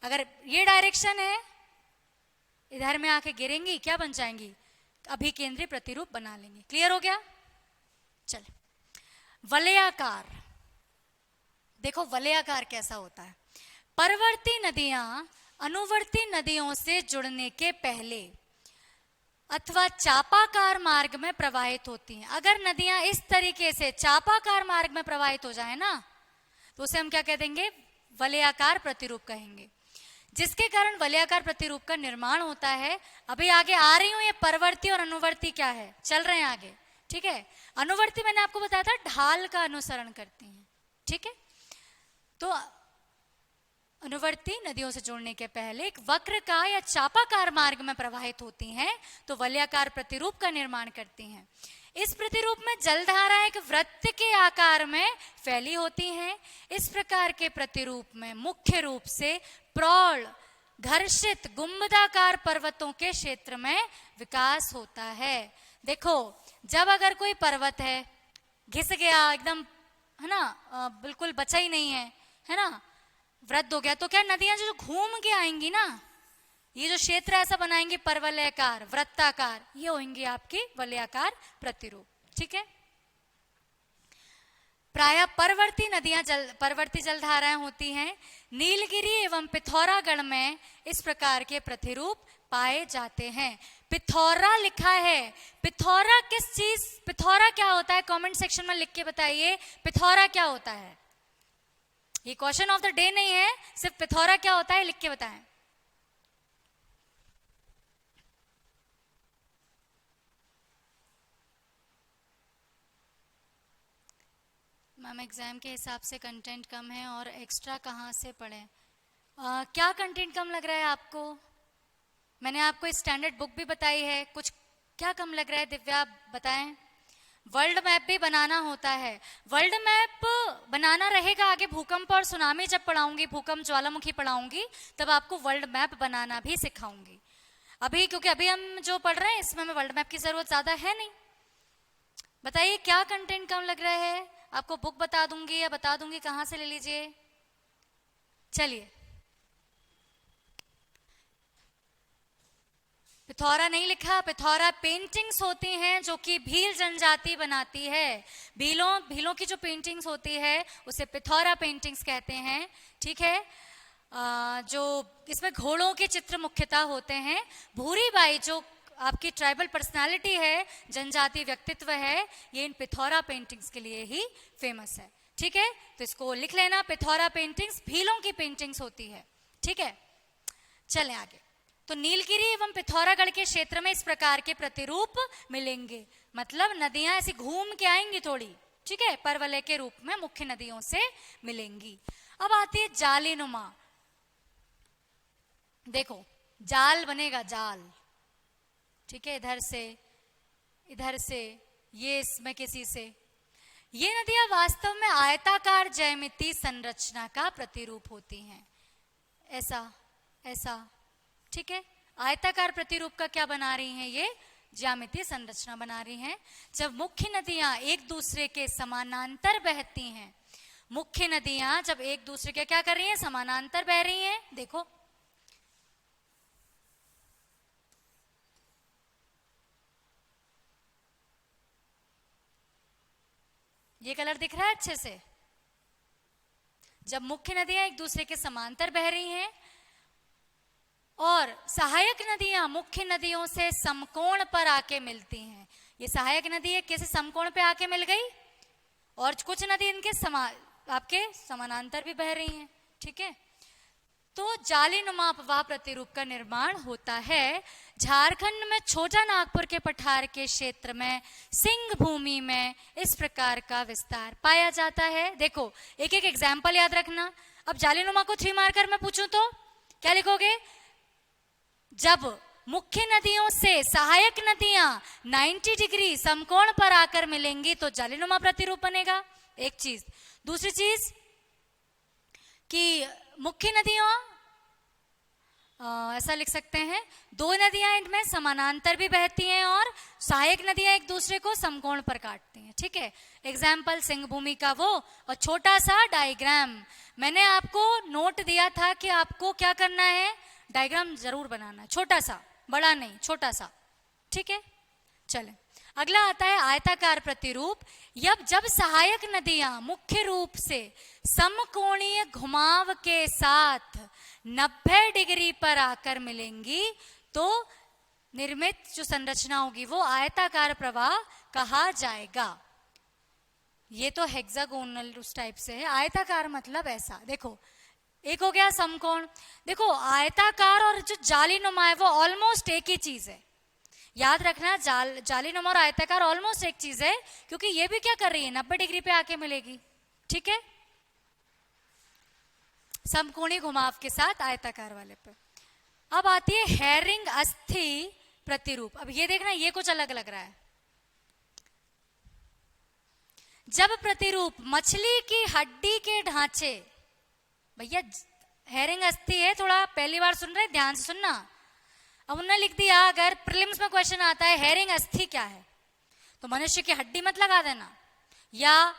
Speaker 1: अगर ये डायरेक्शन है, इधर में आके गिरेंगी, क्या बन जाएंगी? अभिकेंद्रीय प्रतिरूप बना लेंगे। क्लियर हो गया? चले, वलयाकार। देखो वलयाकार कैसा होता है। परवर्ती नदियां अनुवर्ती नदियों से जुड़ने के पहले अथवा चापाकार मार्ग में प्रवाहित होती हैं। अगर नदियां इस तरीके से चापाकार मार्ग में प्रवाहित हो जाए ना, तो उसे हम क्या कह देंगे, वलयाकार प्रतिरूप कहेंगे, जिसके कारण वलयाकार प्रतिरूप का निर्माण होता है। अभी आगे आ रही हूं, ये परवर्ती और अनुवर्ती क्या है, चल रहे हैं आगे, ठीक है। अनुवर्ती मैंने आपको बताया था ढाल का अनुसरण करती हैं, ठीक है। तो अनुवर्ती नदियों से जुड़ने के पहले एक वक्र का या चापाकार मार्ग में प्रवाहित होती हैं, तो वलयाकार प्रतिरूप का निर्माण करती हैं। इस प्रतिरूप में जलधारा एक वृत्त के आकार में फैली होती हैं। इस प्रकार के प्रतिरूप में मुख्य रूप से प्रौढ़ घर्षित गुंबदाकार पर्वतों के क्षेत्र में विकास होता है। देखो, जब अगर कोई पर्वत है, घिस गया एकदम, है ना, बिल्कुल बचा ही नहीं है ना, वृद्ध हो गया, तो क्या नदियां जो घूम के आएंगी ना, ये जो क्षेत्र ऐसा बनाएंगे परवलयाकार वृत्ताकार, ये होंगे आपकी वलयाकार प्रतिरूप, ठीक है। प्रायः परवर्ती नदियां परवर्ती जलधाराएं होती हैं। नीलगिरी एवं पिथौरागढ़ में इस प्रकार के प्रतिरूप पाए जाते हैं। पिथौरा लिखा है, पिथौरा किस चीज, पिथौरा क्या होता है, कमेंट सेक्शन में लिख के बताइए, पिथौरा क्या होता है। ये क्वेश्चन ऑफ द डे नहीं है, सिर्फ पिथौरा क्या होता है लिख के बताएं। मैम एग्जाम के हिसाब से कंटेंट कम है और एक्स्ट्रा कहाँ से पढ़ें। क्या कंटेंट कम लग रहा है आपको? मैंने आपको स्टैंडर्ड बुक भी बताई है, कुछ क्या कम लग रहा है दिव्या बताएं। वर्ल्ड मैप भी बनाना होता है, वर्ल्ड मैप बनाना रहेगा आगे भूकंप और सुनामी जब पढ़ाऊंगी, भूकंप ज्वालामुखी पढ़ाऊंगी, तब आपको वर्ल्ड मैप बनाना भी सिखाऊंगी। अभी क्योंकि अभी हम जो पढ़ रहे हैं इसमें हमें वर्ल्ड मैप की जरूरत ज्यादा है नहीं। बताइए क्या कंटेंट कम लग रहा है आपको, बुक बता दूंगी या बता दूंगी कहां से ले लीजिए। चलिए, पिथौरा नहीं लिखा, पिथौरा पेंटिंग्स होती हैं जो कि भील जनजाति बनाती है। भीलों की जो पेंटिंग्स होती है उसे पिथौरा पेंटिंग्स कहते हैं, ठीक है। जो इसमें घोड़ों के चित्र मुख्यतः होते हैं। भूरी बाई जो आपकी ट्राइबल पर्सनालिटी है, जनजाति व्यक्तित्व है, ये इन पिथौरा पेंटिंग्स के लिए ही फेमस है, ठीक है। तो इसको लिख लेना, पिथौरा पेंटिंग्स भीलों की पेंटिंग्स होती है, ठीक है। चलें आगे। तो नीलगिरी एवं पिथौरागढ़ के क्षेत्र में इस प्रकार के प्रतिरूप मिलेंगे, मतलब नदियां ऐसी घूम के आएंगी थोड़ी, ठीक है, परवलय के रूप में मुख्य नदियों से मिलेंगी। अब आती है जालीनुमा। देखो, जाल बनेगा, जाल, ठीक है, इधर से ये इसमें किसी से। ये नदियां वास्तव में आयताकार ज्यामितीय संरचना का प्रतिरूप होती हैं, ऐसा, ठीक है। आयताकार प्रतिरूप का क्या बना रही हैं, ये ज्यामितीय संरचना बना रही हैं। जब मुख्य नदियां एक दूसरे के समानांतर बहती हैं, मुख्य नदियां जब एक दूसरे के क्या कर रही हैं, समानांतर बह रही हैं। देखो, ये कलर दिख रहा है अच्छे से। जब मुख्य नदियां एक दूसरे के समांतर बह रही हैं और सहायक नदियां मुख्य नदियों से समकोण पर आके मिलती हैं, ये सहायक नदी है किसी समकोण पे आके मिल गई, और कुछ नदी इनके आपके समानांतर भी बह रही हैं, ठीक है। तो जालीनुमा अपवाह प्रतिरूप का निर्माण होता है। झारखंड में छोटा नागपुर के पठार के क्षेत्र में सिंह भूमि में इस प्रकार का विस्तार पाया जाता है। देखो, एक एक एग्जाम्पल याद रखना। अब जालीनुमा को 3 मार्कर में पूछूं तो क्या लिखोगे? जब मुख्य नदियों से सहायक नदियां 90 डिग्री समकोण पर आकर मिलेंगी तो जालीनुमा प्रतिरूप बनेगा, एक चीज। दूसरी चीज कि मुख्य नदियां ऐसा लिख सकते हैं, 2 नदियां इनमें समानांतर भी बहती हैं और सहायक नदियां एक दूसरे को समकोण पर काटती हैं, ठीक है। एग्जाम्पल सिंह भूमि का वो, और छोटा सा डायग्राम मैंने आपको नोट दिया था कि आपको क्या करना है, डायग्राम जरूर बनाना, छोटा सा, बड़ा नहीं, छोटा सा, ठीक है। चलें, अगला आता है आयताकार प्रतिरूप। जब सहायक नदियां मुख्य रूप से समकोणीय घुमाव के साथ 90 डिग्री पर आकर मिलेंगी तो निर्मित जो संरचना होगी वो आयताकार प्रवाह कहा जाएगा। ये तो हेक्सागोनल उस टाइप से है, आयताकार मतलब ऐसा। देखो एक हो गया समकोण, देखो आयताकार और जो जालीनुमा है वो ऑलमोस्ट एक ही चीज है, याद रखना। जालीनुमा और आयताकार ऑलमोस्ट एक चीज है, क्योंकि ये भी क्या कर रही है, 90 डिग्री पे आके मिलेगी, ठीक है, समकोणी घुमाव के साथ आयताकार वाले पे। अब आती है हेरिंग अस्थि प्रतिरूप। अब ये देखना, ये कुछ अलग लग रहा है। जब प्रतिरूप मछली की हड्डी के ढांचे, भैया हेरिंग अस्थि है, थोड़ा पहली बार सुन रहे, ध्यान से सुनना। अब उन्होंने लिख दिया, अगर प्रीलिम्स में क्वेश्चन आता है हेरिंग अस्थि क्या है, तो मनुष्य की हड्डी मत लगा देना, या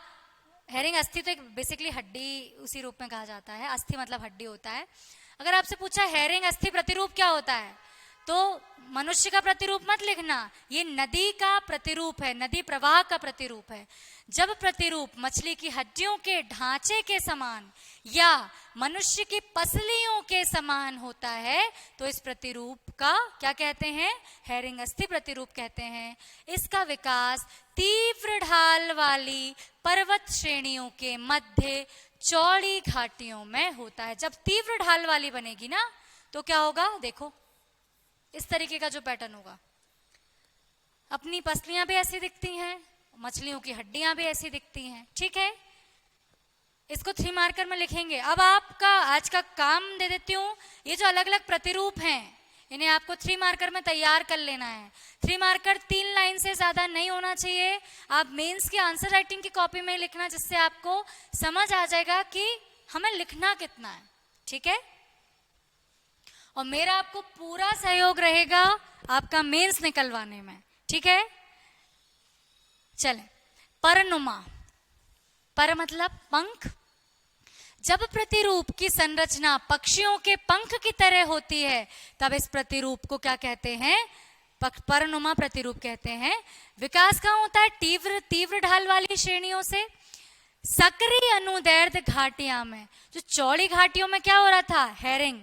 Speaker 1: हेरिंग अस्थि तो एक बेसिकली हड्डी उसी रूप में कहा जाता है, अस्थि मतलब हड्डी होता है। अगर आपसे पूछा हेरिंग अस्थि प्रतिरूप क्या होता है, तो मनुष्य का प्रतिरूप मत लिखना, ये नदी का प्रतिरूप है, नदी प्रवाह का प्रतिरूप है। जब प्रतिरूप मछली की हड्डियों के ढांचे के समान या मनुष्य की पसलियों के समान होता है, तो इस प्रतिरूप का क्या कहते हैं, हेरिंग अस्थि प्रतिरूप कहते हैं। इसका विकास तीव्र ढाल वाली पर्वत श्रेणियों के मध्य चौड़ी घाटियों में होता है। जब तीव्र ढाल वाली बनेगी ना, तो क्या होगा, देखो इस तरीके का जो पैटर्न होगा, अपनी पसलियां भी ऐसी दिखती हैं, मछलियों की हड्डियां भी ऐसी दिखती हैं, ठीक है। इसको 3 मार्कर में लिखेंगे। अब आपका आज का काम दे देती हूं, ये जो अलग अलग प्रतिरूप हैं इन्हें आपको 3 मार्कर में तैयार कर लेना है। 3 मार्कर 3 लाइन से ज्यादा नहीं होना चाहिए। आप मेंस की आंसर राइटिंग की कॉपी में लिखना, जिससे आपको समझ आ जाएगा कि हमें लिखना कितना है, ठीक है। और मेरा आपको पूरा सहयोग रहेगा आपका मेंस निकलवाने में, ठीक है। चलें, परनुमा, पर मतलब पंख। जब प्रतिरूप की संरचना पक्षियों के पंख की तरह होती है, तब इस प्रतिरूप को क्या कहते हैं, परनुमा प्रतिरूप कहते हैं। विकास कहाँ होता है, तीव्र ढाल वाली श्रेणियों से। सक्रिय अनुदैर्ध्य घाटियां में, जो चौड़ी घाटियों में क्या हो रहा था, हेरिंग,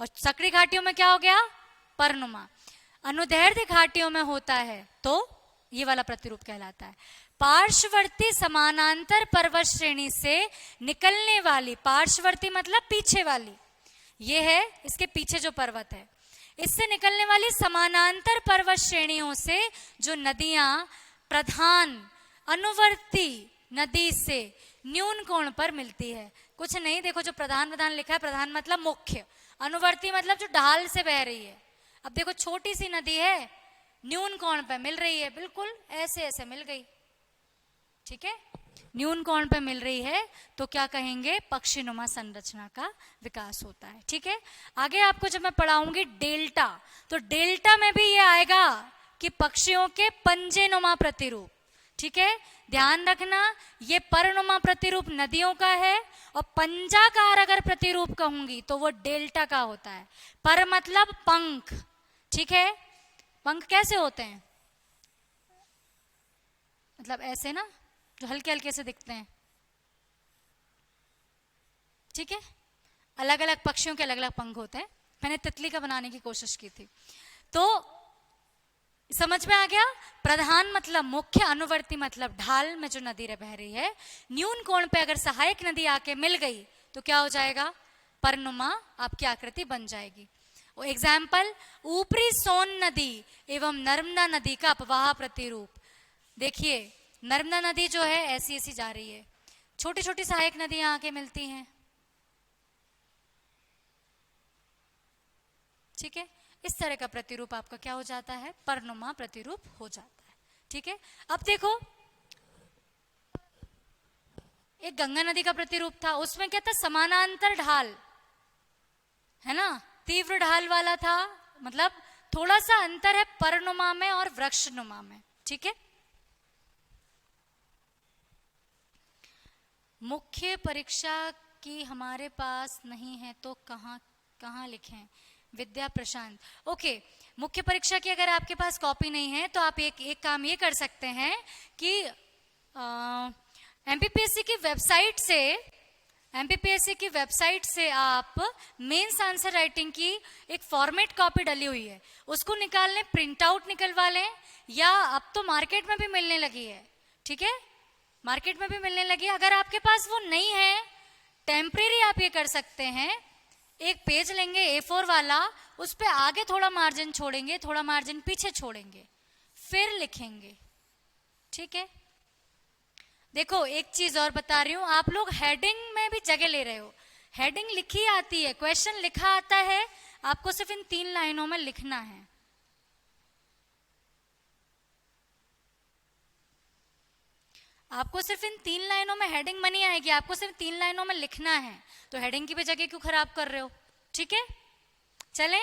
Speaker 1: और सक्रिय घाटियों में क्या हो गया, परनुमा। अनुदैर्ध्य घाटियों में होता है तो ये वाला प्रतिरूप कहलाता है। पार्श्ववर्ती समानांतर पर्वत श्रेणी से निकलने वाली, पार्श्ववर्ती मतलब पीछे वाली, ये है इसके पीछे जो पर्वत है, इससे निकलने वाली समानांतर पर्वत श्रेणियों से जो नदियां प्रधान अनुवर्ती नदी से न्यून कोण पर मिलती है। कुछ नहीं, देखो जो प्रधान लिखा है, प्रधान मतलब मुख्य, अनुवर्ती मतलब जो ढाल से बह रही है। अब देखो छोटी सी नदी है, न्यून कोण पे मिल रही है, बिल्कुल ऐसे ऐसे मिल गई, ठीक है, न्यून कोण पे मिल रही है, तो क्या कहेंगे, पक्षीनुमा संरचना का विकास होता है, ठीक है। आगे आपको जब मैं पढ़ाऊंगी डेल्टा, तो डेल्टा में भी ये आएगा कि पक्षियों के पंजेनुमा प्रतिरूप, ठीक है। ध्यान रखना, ये परनुमा प्रतिरूप नदियों का है, और पंजाकार अगर प्रतिरूप कहूंगी तो वो डेल्टा का होता है। पर मतलब पंख, ठीक है। पंख कैसे होते हैं, मतलब ऐसे ना, जो हल्के हल्के से दिखते हैं, ठीक है। अलग अलग पक्षियों के अलग अलग पंख होते हैं। मैंने तितली का बनाने की कोशिश की थी, तो समझ में आ गया। प्रधान मतलब मुख्य, अनुवर्ती मतलब ढाल में जो नदी बह रही है। न्यून कोण पे अगर सहायक नदी आके मिल गई तो क्या हो जाएगा, परनुमा आपकी आकृति बन जाएगी। एग्जाम्पल, ऊपरी सोन नदी एवं नर्मदा नदी का अपवाह प्रतिरूप। देखिए नर्मदा नदी जो है ऐसी ऐसी जा रही है, छोटी छोटी सहायक नदियां आके मिलती हैं, ठीक है। इस तरह का प्रतिरूप आपका क्या हो जाता है, परनुमा प्रतिरूप हो जाता है, ठीक है। अब देखो, एक गंगा नदी का प्रतिरूप था, उसमें क्या था, समानांतर ढाल है ना, तीव्र ढाल वाला था, मतलब थोड़ा सा अंतर है परनुमा में और वृक्षनुमा में, ठीक है। मुख्य परीक्षा की हमारे पास नहीं है तो कहाँ लिखें, विद्या प्रशांत। ओके, मुख्य परीक्षा की अगर आपके पास कॉपी नहीं है तो आप एक काम ये कर सकते हैं कि एमपीपीएससी की वेबसाइट से आप मेंस आंसर राइटिंग की एक फॉर्मेट कॉपी डली हुई है, उसको निकाल लें, प्रिंट आउट निकलवा लें, या अब तो मार्केट में भी मिलने लगी है, ठीक है। मार्केट में भी मिलने लगी। अगर आपके पास वो नहीं है, टेम्परेरी आप ये कर सकते हैं, एक पेज लेंगे A4 वाला, उस पे आगे थोड़ा मार्जिन छोड़ेंगे, थोड़ा मार्जिन पीछे छोड़ेंगे, फिर लिखेंगे। ठीक है। देखो एक चीज और बता रही हूं, आप लोग हेडिंग में भी जगह ले रहे हो, हेडिंग लिखी आती है, क्वेश्चन लिखा आता है, आपको सिर्फ इन 3 लाइनों में लिखना है। आपको सिर्फ इन 3 लाइनों में हेडिंग बनी आएगी, आपको सिर्फ 3 लाइनों में लिखना है, तो हेडिंग की भी जगह क्यों खराब कर रहे हो। ठीक है, चले।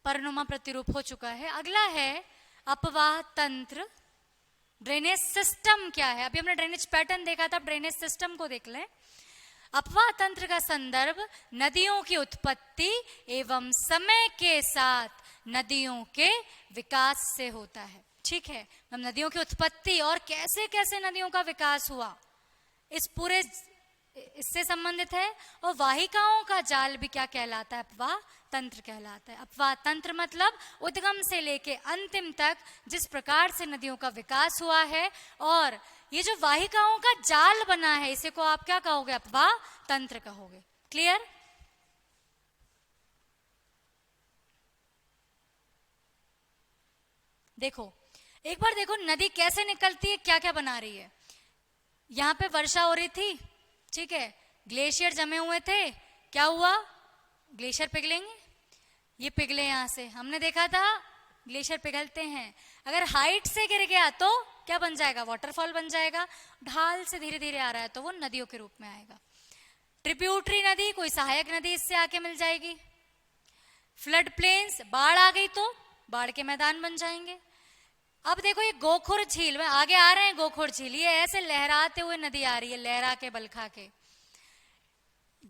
Speaker 1: परनुमा प्रतिरूप हो चुका है। अगला है अपवाह तंत्र। ड्रेनेज सिस्टम क्या है, अभी हमने ड्रेनेज पैटर्न देखा था, अब ड्रेनेज सिस्टम को देख लें। अपवाह तंत्र का संदर्भ नदियों की उत्पत्ति एवं समय के साथ नदियों के विकास से होता है। ठीक है, हम नदियों की उत्पत्ति और कैसे कैसे नदियों का विकास हुआ, इस पूरे इससे संबंधित है। और वाहिकाओं का जाल भी क्या कहलाता है, अपवाह तंत्र कहलाता है। अपवाह तंत्र मतलब उद्गम से लेके अंतिम तक जिस प्रकार से नदियों का विकास हुआ है, और ये जो वाहिकाओं का जाल बना है, इसे को आप क्या कहोगे, अपवाह तंत्र कहोगे। क्लियर। देखो एक बार देखो नदी कैसे निकलती है, क्या क्या बना रही है। यहां पे वर्षा हो रही थी, ठीक है, ग्लेशियर जमे हुए थे, क्या हुआ, ग्लेशियर पिघलेंगे, ये पिघले। यहां से हमने देखा था ग्लेशियर पिघलते हैं, अगर हाइट से गिर गया तो क्या बन जाएगा, वाटरफॉल बन जाएगा। ढाल से धीरे धीरे आ रहा है तो वो नदियों के रूप में आएगा। ट्रिब्यूटरी नदी, कोई सहायक नदी इससे आके मिल जाएगी। फ्लड प्लेन्स, बाढ़ आ गई तो बाढ़ के मैदान बन जाएंगे। अब देखो ये गोखुर झील में आगे आ रहे हैं, गोखुर झील ये ऐसे लहराते हुए नदी आ रही है, लहरा के बल खा के।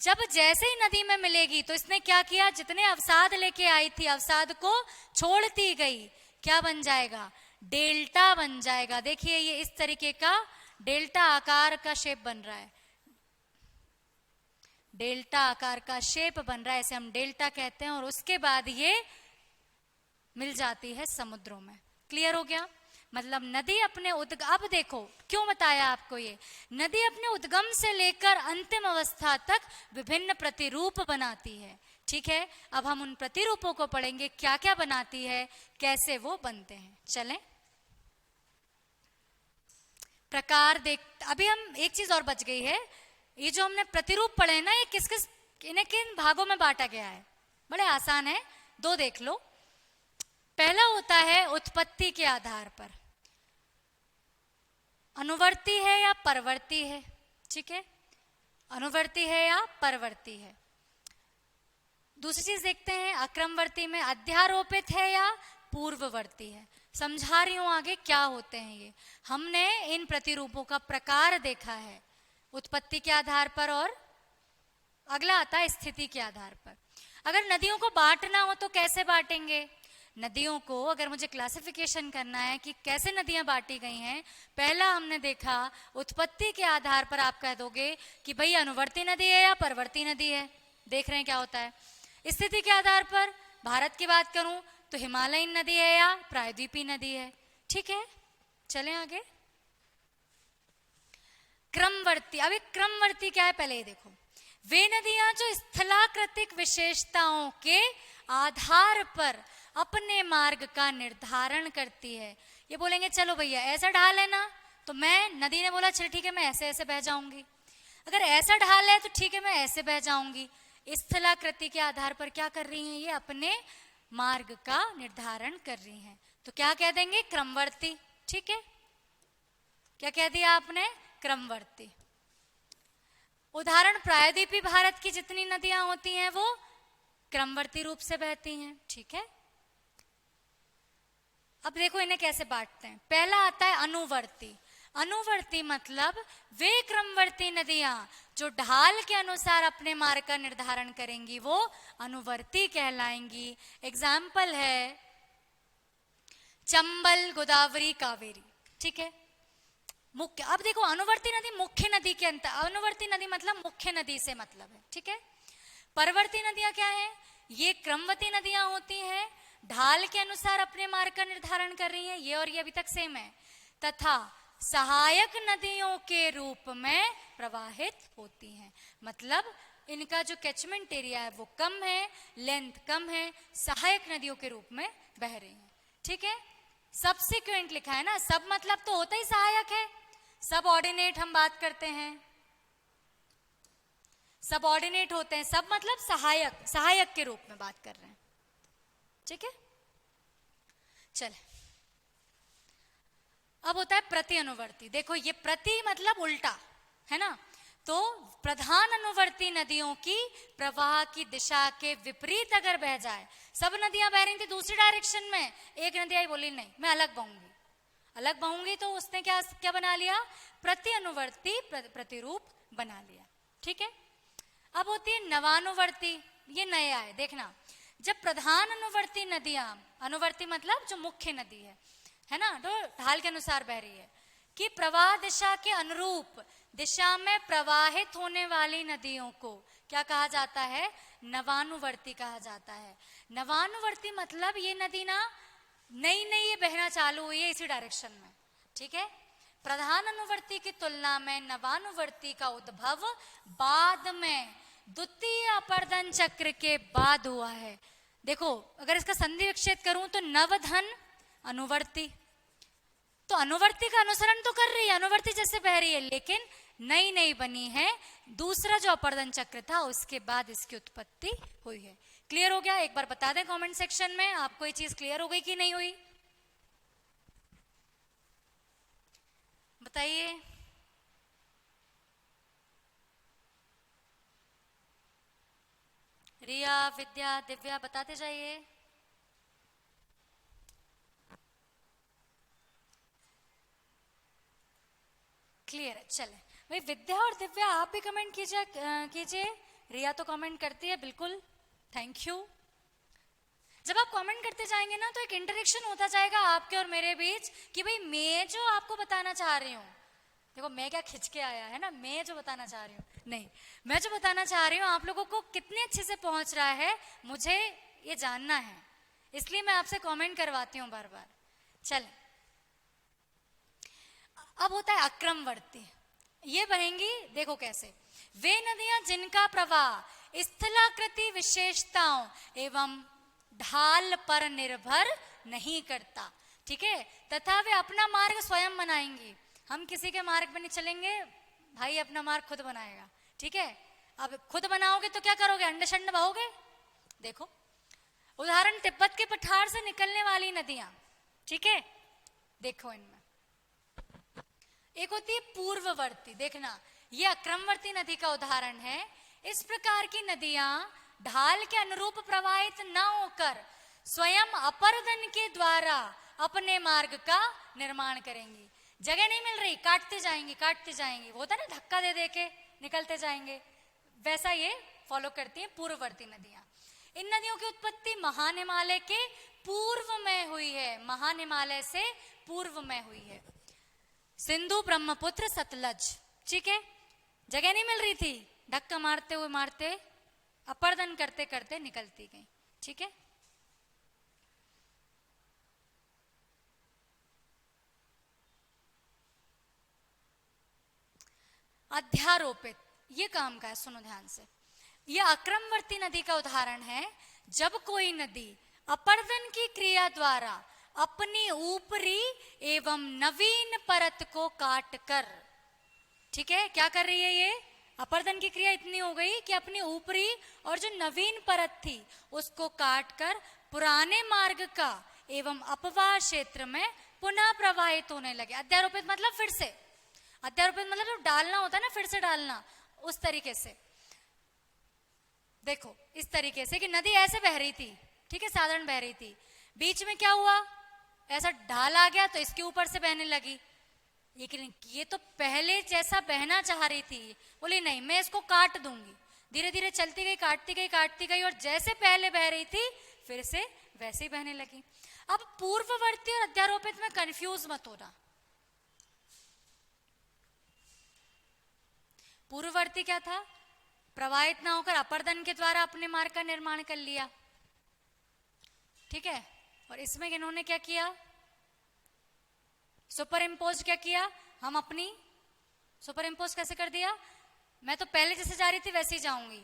Speaker 1: जब जैसे ही नदी में मिलेगी तो इसने क्या किया, जितने अवसाद लेके आई थी अवसाद को छोड़ती गई, क्या बन जाएगा, डेल्टा बन जाएगा। देखिए ये इस तरीके का डेल्टा आकार का शेप बन रहा है, डेल्टा आकार का शेप बन रहा है, इसे हम डेल्टा कहते हैं। और उसके बाद ये मिल जाती है समुद्रों में। क्लियर हो गया। मतलब नदी अपने अब देखो क्यों बताया आपको, ये नदी अपने उद्गम से लेकर अंतिम अवस्था तक विभिन्न प्रतिरूप बनाती है। ठीक है, अब हम उन प्रतिरूपों को पढ़ेंगे, क्या क्या बनाती है, कैसे वो बनते हैं। चलें प्रकार देख। अभी हम एक चीज और बच गई है, ये जो हमने प्रतिरूप पढ़े ना, ये किस किस इन्हें किन भागों में बांटा गया है, बड़े आसान है, 2 देख लो। पहला होता है उत्पत्ति के आधार पर, अनुवर्ती है या परवर्ती है। ठीक है, अनुवर्ती है या परवर्ती है। दूसरी चीज देखते हैं अक्रमवर्ती में अध्यारोपित है या पूर्ववर्ती है। समझा रही हूं आगे क्या होते हैं ये। हमने इन प्रतिरूपों का प्रकार देखा है उत्पत्ति के आधार पर, और अगला आता है स्थिति के आधार पर। अगर नदियों को बांटना हो तो कैसे बांटेंगे, नदियों को अगर मुझे क्लासिफिकेशन करना है कि कैसे नदियां बांटी गई हैं, पहला हमने देखा उत्पत्ति के आधार पर आप कह दोगे कि भाई अनुवर्ती नदी है या परवर्ती नदी है। देख रहे हैं क्या होता है। स्थिति के आधार पर भारत की बात करूं तो हिमालयन नदी है या प्रायद्वीपीय नदी है। ठीक है, चलें आगे। क्रमवर्ती, अभी क्रमवर्ती क्या है पहले ये देखो। वे नदियां जो स्थलाकृतिक विशेषताओं के आधार पर अपने मार्ग का निर्धारण करती है। ये बोलेंगे चलो भैया ऐसा ढाल है ना, तो मैं, नदी ने बोला चल ठीक है मैं ऐसे ऐसे बह जाऊंगी, अगर ऐसा ढाल है तो ठीक है मैं ऐसे बह जाऊंगी। स्थलाकृति के आधार पर क्या कर रही हैं, ये अपने मार्ग का निर्धारण कर रही हैं, तो क्या कह देंगे, क्रमवर्ती। ठीक है, क्या कह दिया आपने, क्रमवर्ती। उदाहरण प्रायद्वीपीय भारत की जितनी नदियां होती हैं वो क्रमवर्ती रूप से बहती हैं। ठीक है, अब देखो इन्हें कैसे बांटते हैं। पहला आता है अनुवर्ती। अनुवर्ती मतलब वे क्रमवर्ती नदियां जो ढाल के अनुसार अपने मार्ग का निर्धारण करेंगी वो अनुवर्ती कहलाएंगी। एग्जाम्पल है चंबल, गोदावरी, कावेरी। ठीक है, मुख्य। अब देखो अनुवर्ती नदी मुख्य नदी के अंतर, अनुवर्ती नदी मतलब मुख्य नदी से मतलब है। ठीक है, परवर्ती नदियां क्या है, ये क्रमवती नदियां होती हैं, ढाल के अनुसार अपने मार्ग का निर्धारण कर रही हैं, ये और ये अभी तक सेम है। तथा सहायक नदियों के रूप में प्रवाहित होती हैं। मतलब इनका जो कैचमेंट एरिया है वो कम है, लेंथ कम है, सहायक नदियों के रूप में बह रही हैं। ठीक है, सबसिक्वेंट लिखा है ना, सब मतलब तो होता ही सहायक है। सबऑर्डिनेट हम बात करते हैं, सबऑर्डिनेट होते हैं, सब मतलब सहायक, सहायक के रूप में बात कर रहे हैं। ठीक है, चले अब होता है प्रति अनुवर्ती। देखो ये प्रति मतलब उल्टा है ना, तो प्रधान अनुवर्ती नदियों की प्रवाह की दिशा के विपरीत अगर बह जाए, सब नदियां बह रही थी दूसरी डायरेक्शन में, एक नदी आई बोली नहीं मैं अलग बहूंगी, अलग बहूंगी, तो उसने क्या क्या बना लिया, प्रति अनुवर्ती प्रतिरूप बना लिया। ठीक है, अब होती है नवानुवर्ती, ये नया है देखना। जब प्रधान अनुवर्ती नदियां, अनुवर्ती मतलब जो मुख्य नदी है ना, तो ढाल के अनुसार बह रही है, कि प्रवाह दिशा के अनुरूप दिशा में प्रवाहित होने वाली नदियों को क्या कहा जाता है, नवानुवर्ती कहा जाता है। नवानुवर्ती मतलब ये नदी ना नई नई ये बहना चालू हुई है इसी डायरेक्शन में। ठीक है, प्रधान अनुवर्ती की तुलना में नवानुवर्ती का उद्भव बाद में द्वितीय अपर्दन चक्र के बाद हुआ है। देखो अगर इसका संधि विच्छेद करूं तो नवधन अनुवर्ती, तो अनुवर्ती का अनुसरण तो कर रही है, अनुवर्ती जैसे बह रही है, लेकिन नई नई बनी है, दूसरा जो अपर्दन चक्र था उसके बाद इसकी उत्पत्ति हुई है। क्लियर हो गया? एक बार बता दें कमेंट सेक्शन में, आपको ये चीज क्लियर हो गई कि नहीं हुई, बताइए। रिया, विद्या, दिव्या बताते जाइए। क्लियर है, चले भाई विद्या और दिव्या आप भी कमेंट कीजिए। रिया तो कमेंट करती है, बिल्कुल, थैंक यू। जब आप कमेंट करते जाएंगे ना तो एक इंटरेक्शन होता जाएगा आपके और मेरे बीच, कि भाई मैं जो आपको बताना चाह रही हूँ, देखो मैं क्या खिंच के आया है ना, मैं जो बताना चाह रही हूँ, नहीं, मैं जो बताना चाह रही हूँ आप लोगों को कितने अच्छे से पहुंच रहा है मुझे ये जानना है, इसलिए मैं आपसे कमेंट करवाती हूँ बार बार। चलें, अब होता है अक्रमवर्ती, ये बहेंगी, देखो कैसे, वे नदियां जिनका प्रवाह स्थलाकृति विशेषताओं एवं ढाल पर निर्भर नहीं करता। ठीक है, तथा वे अपना मार्ग स्वयं बनाएंगी, हम किसी के मार्ग पर नहीं चलेंगे, भाई अपना मार्ग खुद बनाएगा। ठीक है, अब खुद बनाओगे तो क्या करोगे, अंडे शंड बहोगे। देखो उदाहरण तिब्बत के पठार से निकलने वाली नदियां, ठीक है, देखो इनमें एक होती है पूर्ववर्ती, देखना ये अक्रमवर्ती नदी का उदाहरण है। इस प्रकार की नदियां ढाल के अनुरूप प्रवाहित न होकर स्वयं अपर्दन के द्वारा अपने मार्ग का निर्माण करेंगी। जगह नहीं मिल रही, काटते जाएंगे काटते जाएंगे, वो होता है ना धक्का दे दे के निकलते जाएंगे, वैसा ये फॉलो करती है पूर्ववर्ती नदियां। इन नदियों की उत्पत्ति महान हिमालय के पूर्व में हुई है, महान हिमालय से पूर्व में हुई है, सिंधु ब्रह्मपुत्र सतलज। ठीक है, जगह नहीं मिल रही थी, धक्का मारते हुए मारते अपर्दन करते करते निकलती गई। ठीक है, अध्यारोपित, ये काम का है, सुनो ध्यान से। यह अक्रमवर्ती नदी का उदाहरण है, जब कोई नदी अपर्दन की क्रिया द्वारा अपनी ऊपरी एवं नवीन परत को काटकर, ठीक है, क्या कर रही है, ये अपर्दन की क्रिया इतनी हो गई कि अपनी ऊपरी और जो नवीन परत थी उसको काटकर पुराने मार्ग का एवं अपवाह क्षेत्र में पुनः प्रवाहित होने लगे। अध्यारोपित मतलब फिर से, अध्यारोपित मतलब जो डालना होता है ना, फिर से डालना, उस तरीके से। देखो इस तरीके से कि नदी ऐसे बह रही थी, ठीक है, साधारण बह रही थी, बीच में क्या हुआ, ऐसा ढाल आ गया तो इसके ऊपर से बहने लगी, लेकिन ये तो पहले जैसा बहना चाह रही थी, बोली नहीं मैं इसको काट दूंगी, धीरे धीरे चलती गई, काटती गई काटती गई, और जैसे पहले बह रही थी फिर से वैसे ही बहने लगी। अब पूर्ववर्ती और अध्यारोपित में कंफ्यूज मत होना। पूर्ववर्ती क्या था, प्रवाहित ना होकर अपर्दन के द्वारा अपने मार्ग का निर्माण कर लिया, ठीक है, और इसमें इन्होंने क्या किया, सुपर इम्पोज क्या किया, हम अपनी सुपर इम्पोज कैसे कर दिया, मैं तो पहले जैसे जा रही थी वैसे ही जाऊंगी,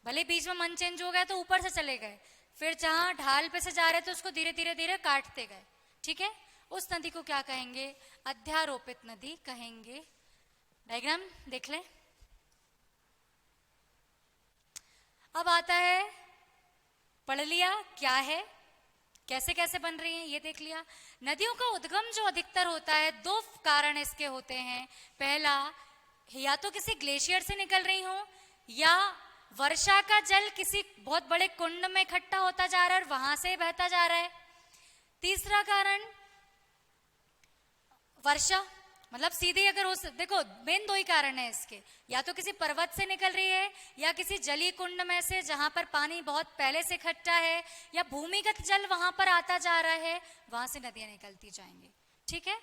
Speaker 1: भले बीच में मन चेंज हो गया तो ऊपर से चले गए, फिर जहां ढाल पे से जा रहे थे उसको धीरे धीरे धीरे काटते गए। ठीक है, उस नदी को क्या कहेंगे, अध्यारोपित नदी कहेंगे। डायग्राम देख लें। अब आता है, पढ़ लिया क्या है, कैसे कैसे बन रही हैं ये देख लिया। नदियों का उद्गम जो अधिकतर होता है, दो कारण इसके होते हैं। पहला, या तो किसी ग्लेशियर से निकल रही हो, या वर्षा का जल किसी बहुत बड़े कुंड में इकट्ठा होता जा रहा है और वहां से बहता जा रहा है। तीसरा कारण, वर्षा, मतलब सीधे अगर हो, देखो मेन दो ही कारण है इसके, या तो किसी पर्वत से निकल रही है, या किसी जली कुंड में से जहां पर पानी बहुत पहले से इकट्ठा है, या भूमिगत जल वहां पर आता जा रहा है, वहां से नदियां निकलती जाएंगी। ठीक है,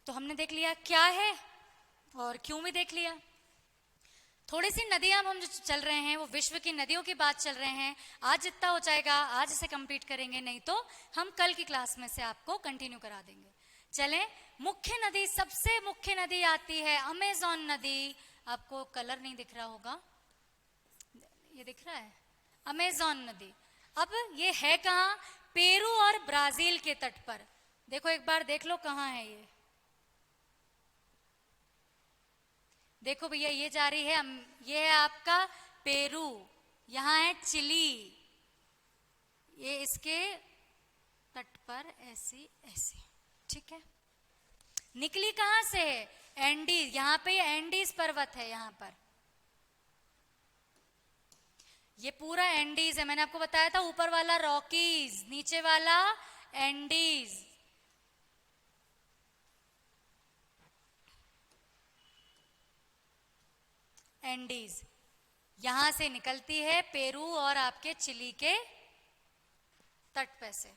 Speaker 1: तो हमने देख लिया क्या है और क्यों भी देख लिया। थोड़ी सी नदियां अब हम जो चल रहे हैं वो विश्व की नदियों की बात चल रहे हैं। आज जितना हो जाएगा आज इसे कंप्लीट करेंगे, नहीं तो हम कल की क्लास में से आपको कंटिन्यू करा देंगे। चलें, मुख्य नदी, सबसे मुख्य नदी आती है अमेज़न नदी। आपको कलर नहीं दिख रहा होगा, ये दिख रहा है, अमेज़न नदी। अब ये है कहाँ, पेरू और ब्राजील के तट पर। देखो एक बार देख लो कहाँ है ये, देखो भैया ये जा रही है, ये है आपका पेरू, यहाँ है चिली, ये इसके तट पर ऐसी ऐसी। ठीक है, निकली कहां से है, एंडीज, यहाँ पे एंडीज पर्वत है, यहाँ पर ये पूरा एंडीज है। मैंने आपको बताया था ऊपर वाला रॉकीज, नीचे वाला एंडीज। एंडीज यहां से निकलती है पेरू और आपके चिली के तट पे से।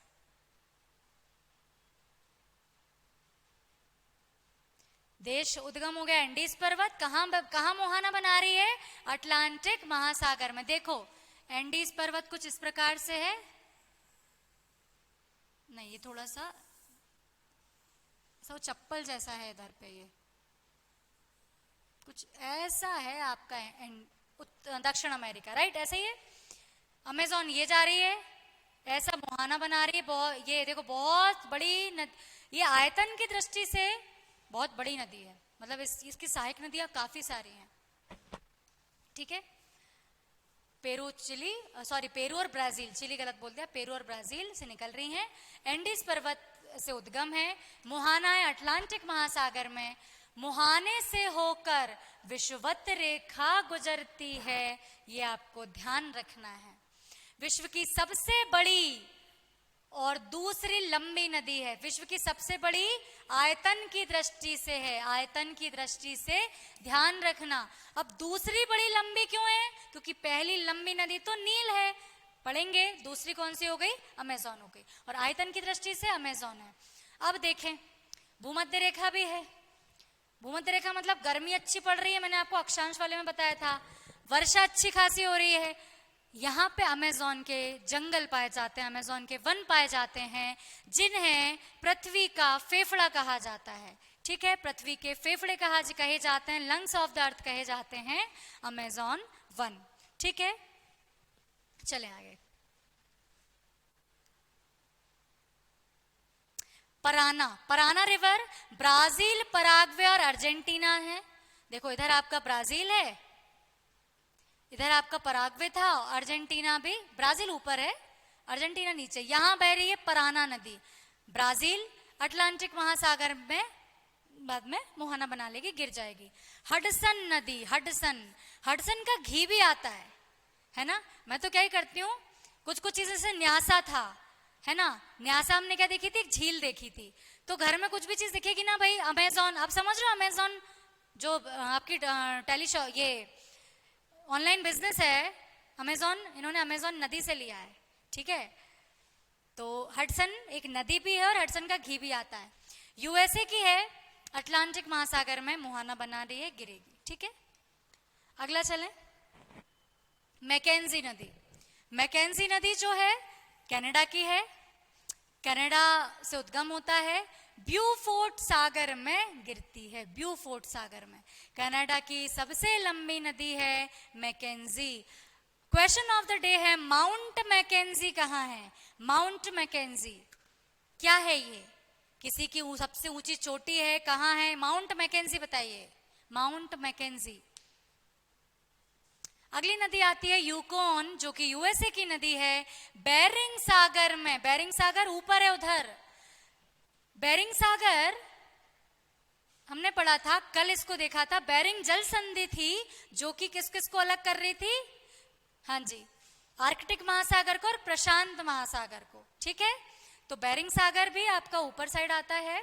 Speaker 1: देश उद्गम हो गया एंडीज पर्वत, कहां मुहाना बना रही है, अटलांटिक महासागर में। देखो एंडीज पर्वत कुछ इस प्रकार से है, नहीं ये थोड़ा सा चप्पल जैसा है इधर पे, ये कुछ ऐसा है आपका दक्षिण अमेरिका, राइट, ऐसा ही है। अमेज़न ये जा रही है, ऐसा मुहाना बना रही है, ये देखो बहुत बड़ी ये आयतन की दृष्टि से बहुत बड़ी नदी है, मतलब इसकी सहायक नदियां काफी सारी हैं। ठीक है, पेरू चिली, सॉरी पेरू और ब्राजील, चिली गलत बोल दिया, पेरू और ब्राजील से निकल रही हैं। एंडीज पर्वत से उद्गम है, मुहाना है अटलांटिक महासागर में, मुहाने से होकर विषुवत रेखा गुजरती है, ये आपको ध्यान रखना है। विश्व की सबसे बड़ी और दूसरी लंबी नदी है, विश्व की सबसे बड़ी आयतन की दृष्टि से है, आयतन की दृष्टि से ध्यान रखना। अब दूसरी बड़ी लंबी क्यों है, क्योंकि पहली लंबी नदी तो नील है, पढ़ेंगे, दूसरी कौन सी हो गई, अमेज़न हो गई, और आयतन की दृष्टि से अमेज़न है। अब देखें, भूमध्य रेखा भी है, भूमध्य रेखा मतलब गर्मी अच्छी पड़ रही है, मैंने आपको अक्षांश वाले में बताया था, वर्षा अच्छी खासी हो रही है। यहाँ पे अमेज़न के जंगल पाए जाते हैं, अमेज़न के वन पाए जाते हैं, जिन्हें पृथ्वी का फेफड़ा कहा जाता है। ठीक है, पृथ्वी के फेफड़े कहे जाते हैं, लंग्स ऑफ द अर्थ कहे जाते हैं अमेज़न वन। ठीक है, चले आगे। Parana, Parana river Brazil, Paraguay और अर्जेंटीना है। देखो इधर आपका ब्राजील है, इधर आपका पराग्वे था, अर्जेंटीना भी, ब्राजील ऊपर है अर्जेंटीना नीचे, यहां बह रही है पराना नदी। ब्राजील अटलांटिक महासागर में बाद में मुहाना बना लेगी, गिर जाएगी। हडसन नदी, हडसन का घी भी आता है ना। मैं तो क्या ही करती हूँ, कुछ चीजें से न्यासा था, है ना, न्यासा हमने क्या देखी थी, एक झील देखी थी। तो घर में कुछ भी चीज दिखेगी ना भाई, अमेज़न, आप समझ रहे हो, अमेज़न जो आपकी ये ऑनलाइन बिजनेस है अमेज़न, इन्होंने अमेज़न नदी से लिया है। ठीक है, तो हडसन एक नदी भी है और हडसन का घी भी आता है। यूएसए की है, अटलांटिक महासागर में मुहाना बना रही है, गिरेगी। ठीक है, अगला चलें, मैकेंजी नदी। मैकेंजी नदी जो है कनाडा की है, कनाडा से उद्गम होता है, ब्यूफोर्ट सागर में गिरती है, ब्यूफोर्ट सागर में। कनाडा की सबसे लंबी नदी है Mackenzie. Question of the day है माउंट मैकेंजी कहाँ है? माउंट मैकेंजी क्या है ये? किसी की सबसे ऊंची चोटी है, कहाँ है? माउंट मैकेंजी बताइए, माउंट मैकेंजी। अगली नदी आती है यूकॉन, जो कि यूएसए की नदी है, बेरिंग सागर में। बेरिंग सागर ऊपर है उधर। बेरिंग सागर हमने पढ़ा था, कल इसको देखा था। बेरिंग जल संधि थी जो कि किस किस को अलग कर रही थी? हाँ जी, आर्कटिक महासागर को और प्रशांत महासागर को। ठीक है, तो बेरिंग सागर भी आपका ऊपर साइड आता है।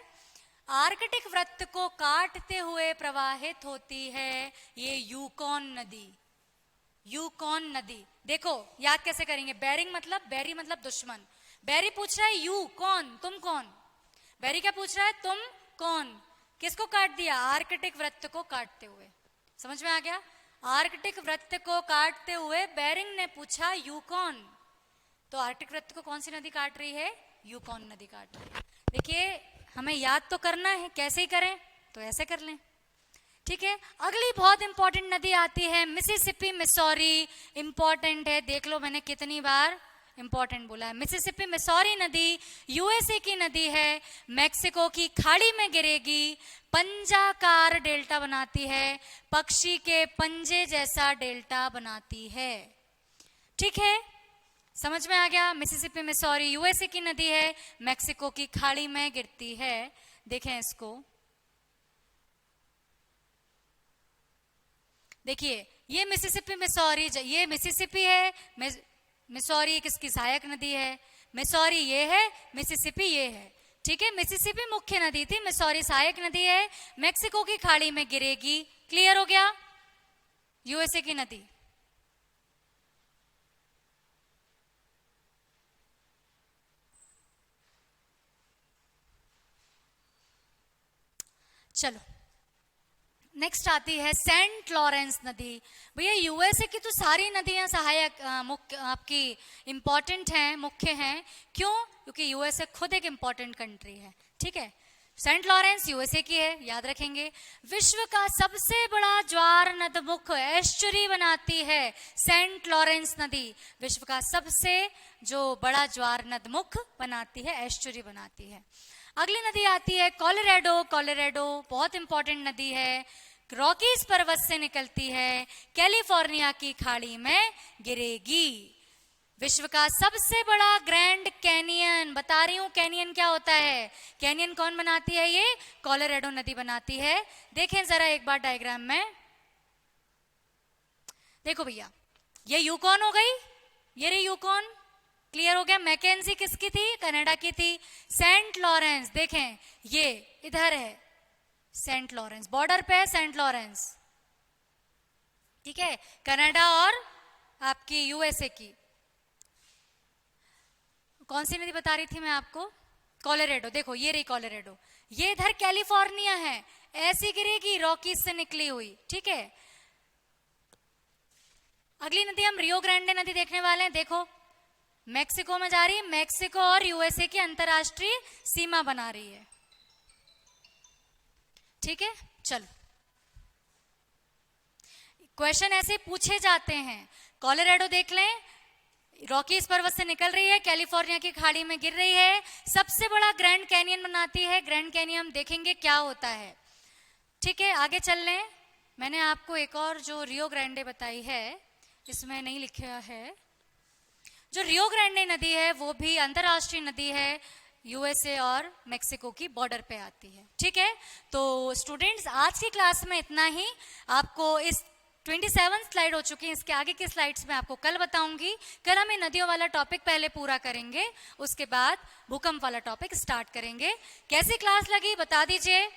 Speaker 1: आर्कटिक वृत्त को काटते हुए प्रवाहित होती है ये यूकॉन नदी। यूकॉन नदी देखो याद कैसे करेंगे? बेरिंग मतलब, बेरी मतलब दुश्मन। बेरी पूछ रहा है यू कौन, तुम कौन? बेरी क्या पूछ रहा है? तुम कौन? किसको काट दिया? आर्कटिक वृत्त को काटते हुए। समझ में आ गया? आर्कटिक वृत्त को काटते हुए बेरिंग ने पूछा यूकॉन। तो आर्कटिक वृत्त को कौन सी नदी काट रही है? यूकॉन नदी काट रही है। देखिए हमें याद तो करना है, कैसे ही करें? तो ऐसे कर लें। ठीक है, अगली बहुत इंपॉर्टेंट नदी आती है मिसिसिपी मिसौरी। इंपॉर्टेंट है, देख लो मैंने कितनी बार इंपॉर्टेंट बोला है। मिसिसिपी मिसौरी नदी यूएसए की नदी है, मैक्सिको की खाड़ी में गिरेगी, पंजाकार डेल्टा बनाती है, पक्षी के पंजे जैसा डेल्टा बनाती है। ठीक है, समझ में आ गया? मिसिसिपी मिसौरी यूएसए की नदी है, मैक्सिको की खाड़ी में गिरती है। देखें इसको, देखिए ये मिसिसिपी मिसौरी, ये मिसिसिपी है, मिसौरी किसकी सहायक नदी है? मिसौरी ये है, मिसिसिपी ये है। ठीक है, मिसिसिपी मुख्य नदी थी, मिसौरी सहायक नदी है, मैक्सिको की खाड़ी में गिरेगी। क्लियर हो गया? यूएसए की नदी। चलो नेक्स्ट आती है सेंट लॉरेंस नदी। भैया यूएसए की तो सारी नदियां सहायक मुख्य आपकी इंपॉर्टेंट हैं, मुख्य हैं। क्यों? क्योंकि यूएसए खुद एक इंपॉर्टेंट कंट्री है। ठीक है, सेंट लॉरेंस यूएसए की है, याद रखेंगे। विश्व का सबसे बड़ा ज्वार नदमुख एस्चुरी बनाती है सेंट लॉरेंस नदी। विश्व का सबसे जो बड़ा ज्वार नदमुख बनाती है, एस्चुरी बनाती है। अगली नदी आती है कोलोराडो। कोलोराडो बहुत इंपॉर्टेंट नदी है, रॉकीज पर्वत से निकलती है, कैलिफोर्निया की खाड़ी में गिरेगी। विश्व का सबसे बड़ा ग्रैंड कैनियन, बता रही हूं कैनियन क्या होता है। कैनियन कौन बनाती है? ये कोलोराडो नदी बनाती है। देखें जरा एक बार डायग्राम में, देखो भैया ये यूकॉन हो गई, ये रही यूकॉन। क्लियर हो गया? मैकेंजी किसकी थी? कनाडा की थी। सेंट लॉरेंस देखें ये इधर है, सेंट लॉरेंस बॉर्डर पे है सेंट लॉरेंस। ठीक है, कनाडा और आपकी यूएसए की। कौन सी नदी बता रही थी मैं आपको? कोलोराडो। देखो ये रही कोलोराडो, ये इधर कैलिफोर्निया है, ऐसी गिरेगी रॉकीज से निकली हुई। ठीक है, अगली नदी हम रियो ग्रांडे नदी देखने वाले हैं। देखो मैक्सिको में जा रही है, मैक्सिको और यूएसए की अंतरराष्ट्रीय सीमा बना रही है। ठीक है, चलो क्वेश्चन ऐसे पूछे जाते हैं। कोलोराडो देख लें, रॉकीज पर्वत से निकल रही है, कैलिफोर्निया की खाड़ी में गिर रही है, सबसे बड़ा ग्रैंड कैनियन बनाती है। ग्रैंड कैनियन हम देखेंगे क्या होता है। ठीक है, आगे चल लें। मैंने आपको एक और जो रियो ग्रांडे बताई है, इसमें नहीं लिखा है। जो रियो ग्रांडे नदी है वो भी अंतरराष्ट्रीय नदी है, यूएसए और मेक्सिको की बॉर्डर पे आती है। ठीक है, तो स्टूडेंट्स आज की क्लास में इतना ही। आपको इस 27 स्लाइड हो चुकी है, इसके आगे की स्लाइड्स में आपको कल बताऊंगी। कल हम नदियों वाला टॉपिक पहले पूरा करेंगे, उसके बाद भूकंप वाला टॉपिक स्टार्ट करेंगे। कैसी क्लास लगी बता दीजिए,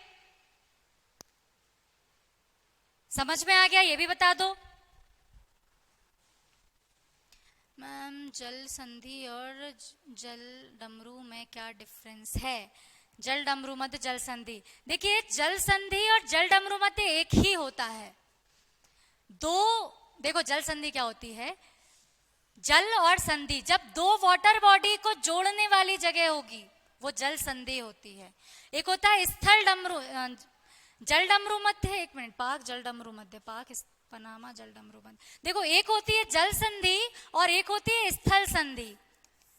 Speaker 1: समझ में आ गया ये भी बता दो। मैम जल संधि और जल डमरू में क्या डिफरेंस है? जल डमरू मध्य जल संधि, देखिए जल संधि और जल डमरू मध्य एक ही होता है। दो, देखो जल संधि क्या होती है? जल और संधि, जब दो वाटर बॉडी को जोड़ने वाली जगह होगी वो जल संधि होती है। एक होता है स्थल डमरू, जल डमरू मध्य, एक मिनट, पाक जल डमरू मध्य, पाक पनामा जल डमरू मध्य। देखो एक होती है जल संधि और एक होती है स्थल संधि।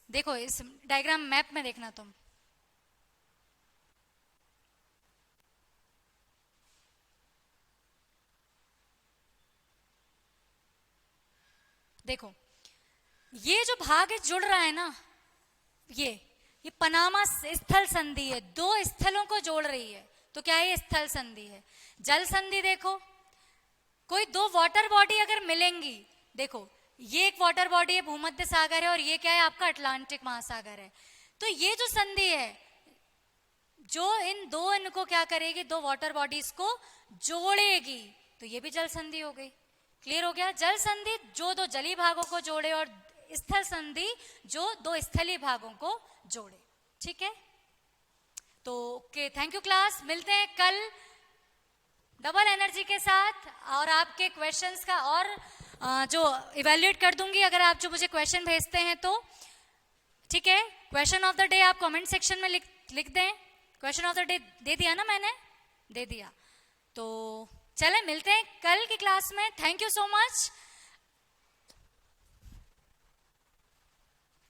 Speaker 1: देखो इस डायग्राम मैप में देखना तुम, देखो ये जो भाग जुड़ रहा है ना, ये पनामा स्थल संधि है, दो स्थलों को जोड़ रही है, तो क्या है, ये स्थल संधि है। जल संधि देखो, कोई दो वाटर बॉडी अगर मिलेंगी, देखो ये एक वाटर बॉडी है भूमध्य सागर है और ये क्या है आपका अटलांटिक महासागर है, तो ये जो संधि है जो इन दो इनको क्या करेगी, दो वाटर बॉडीज को जोड़ेगी, तो ये भी जल संधि हो गई। क्लियर हो गया? जल संधि जो दो जली भागों को जोड़े और स्थल संधि जो दो स्थलीय भागों को जोड़े। ठीक है, तो ओके, थैंक यू क्लास। मिलते हैं कल डबल एनर्जी के साथ और आपके क्वेश्चंस का और जो इवेल्युएट कर दूंगी अगर आप जो मुझे क्वेश्चन भेजते हैं तो। ठीक है, क्वेश्चन ऑफ द डे आप कमेंट सेक्शन में लिख दें। Question of the day they दिया ना मैंने? दे दिया। तो चले मिलते हैं कल की क्लास में। Thank you so much.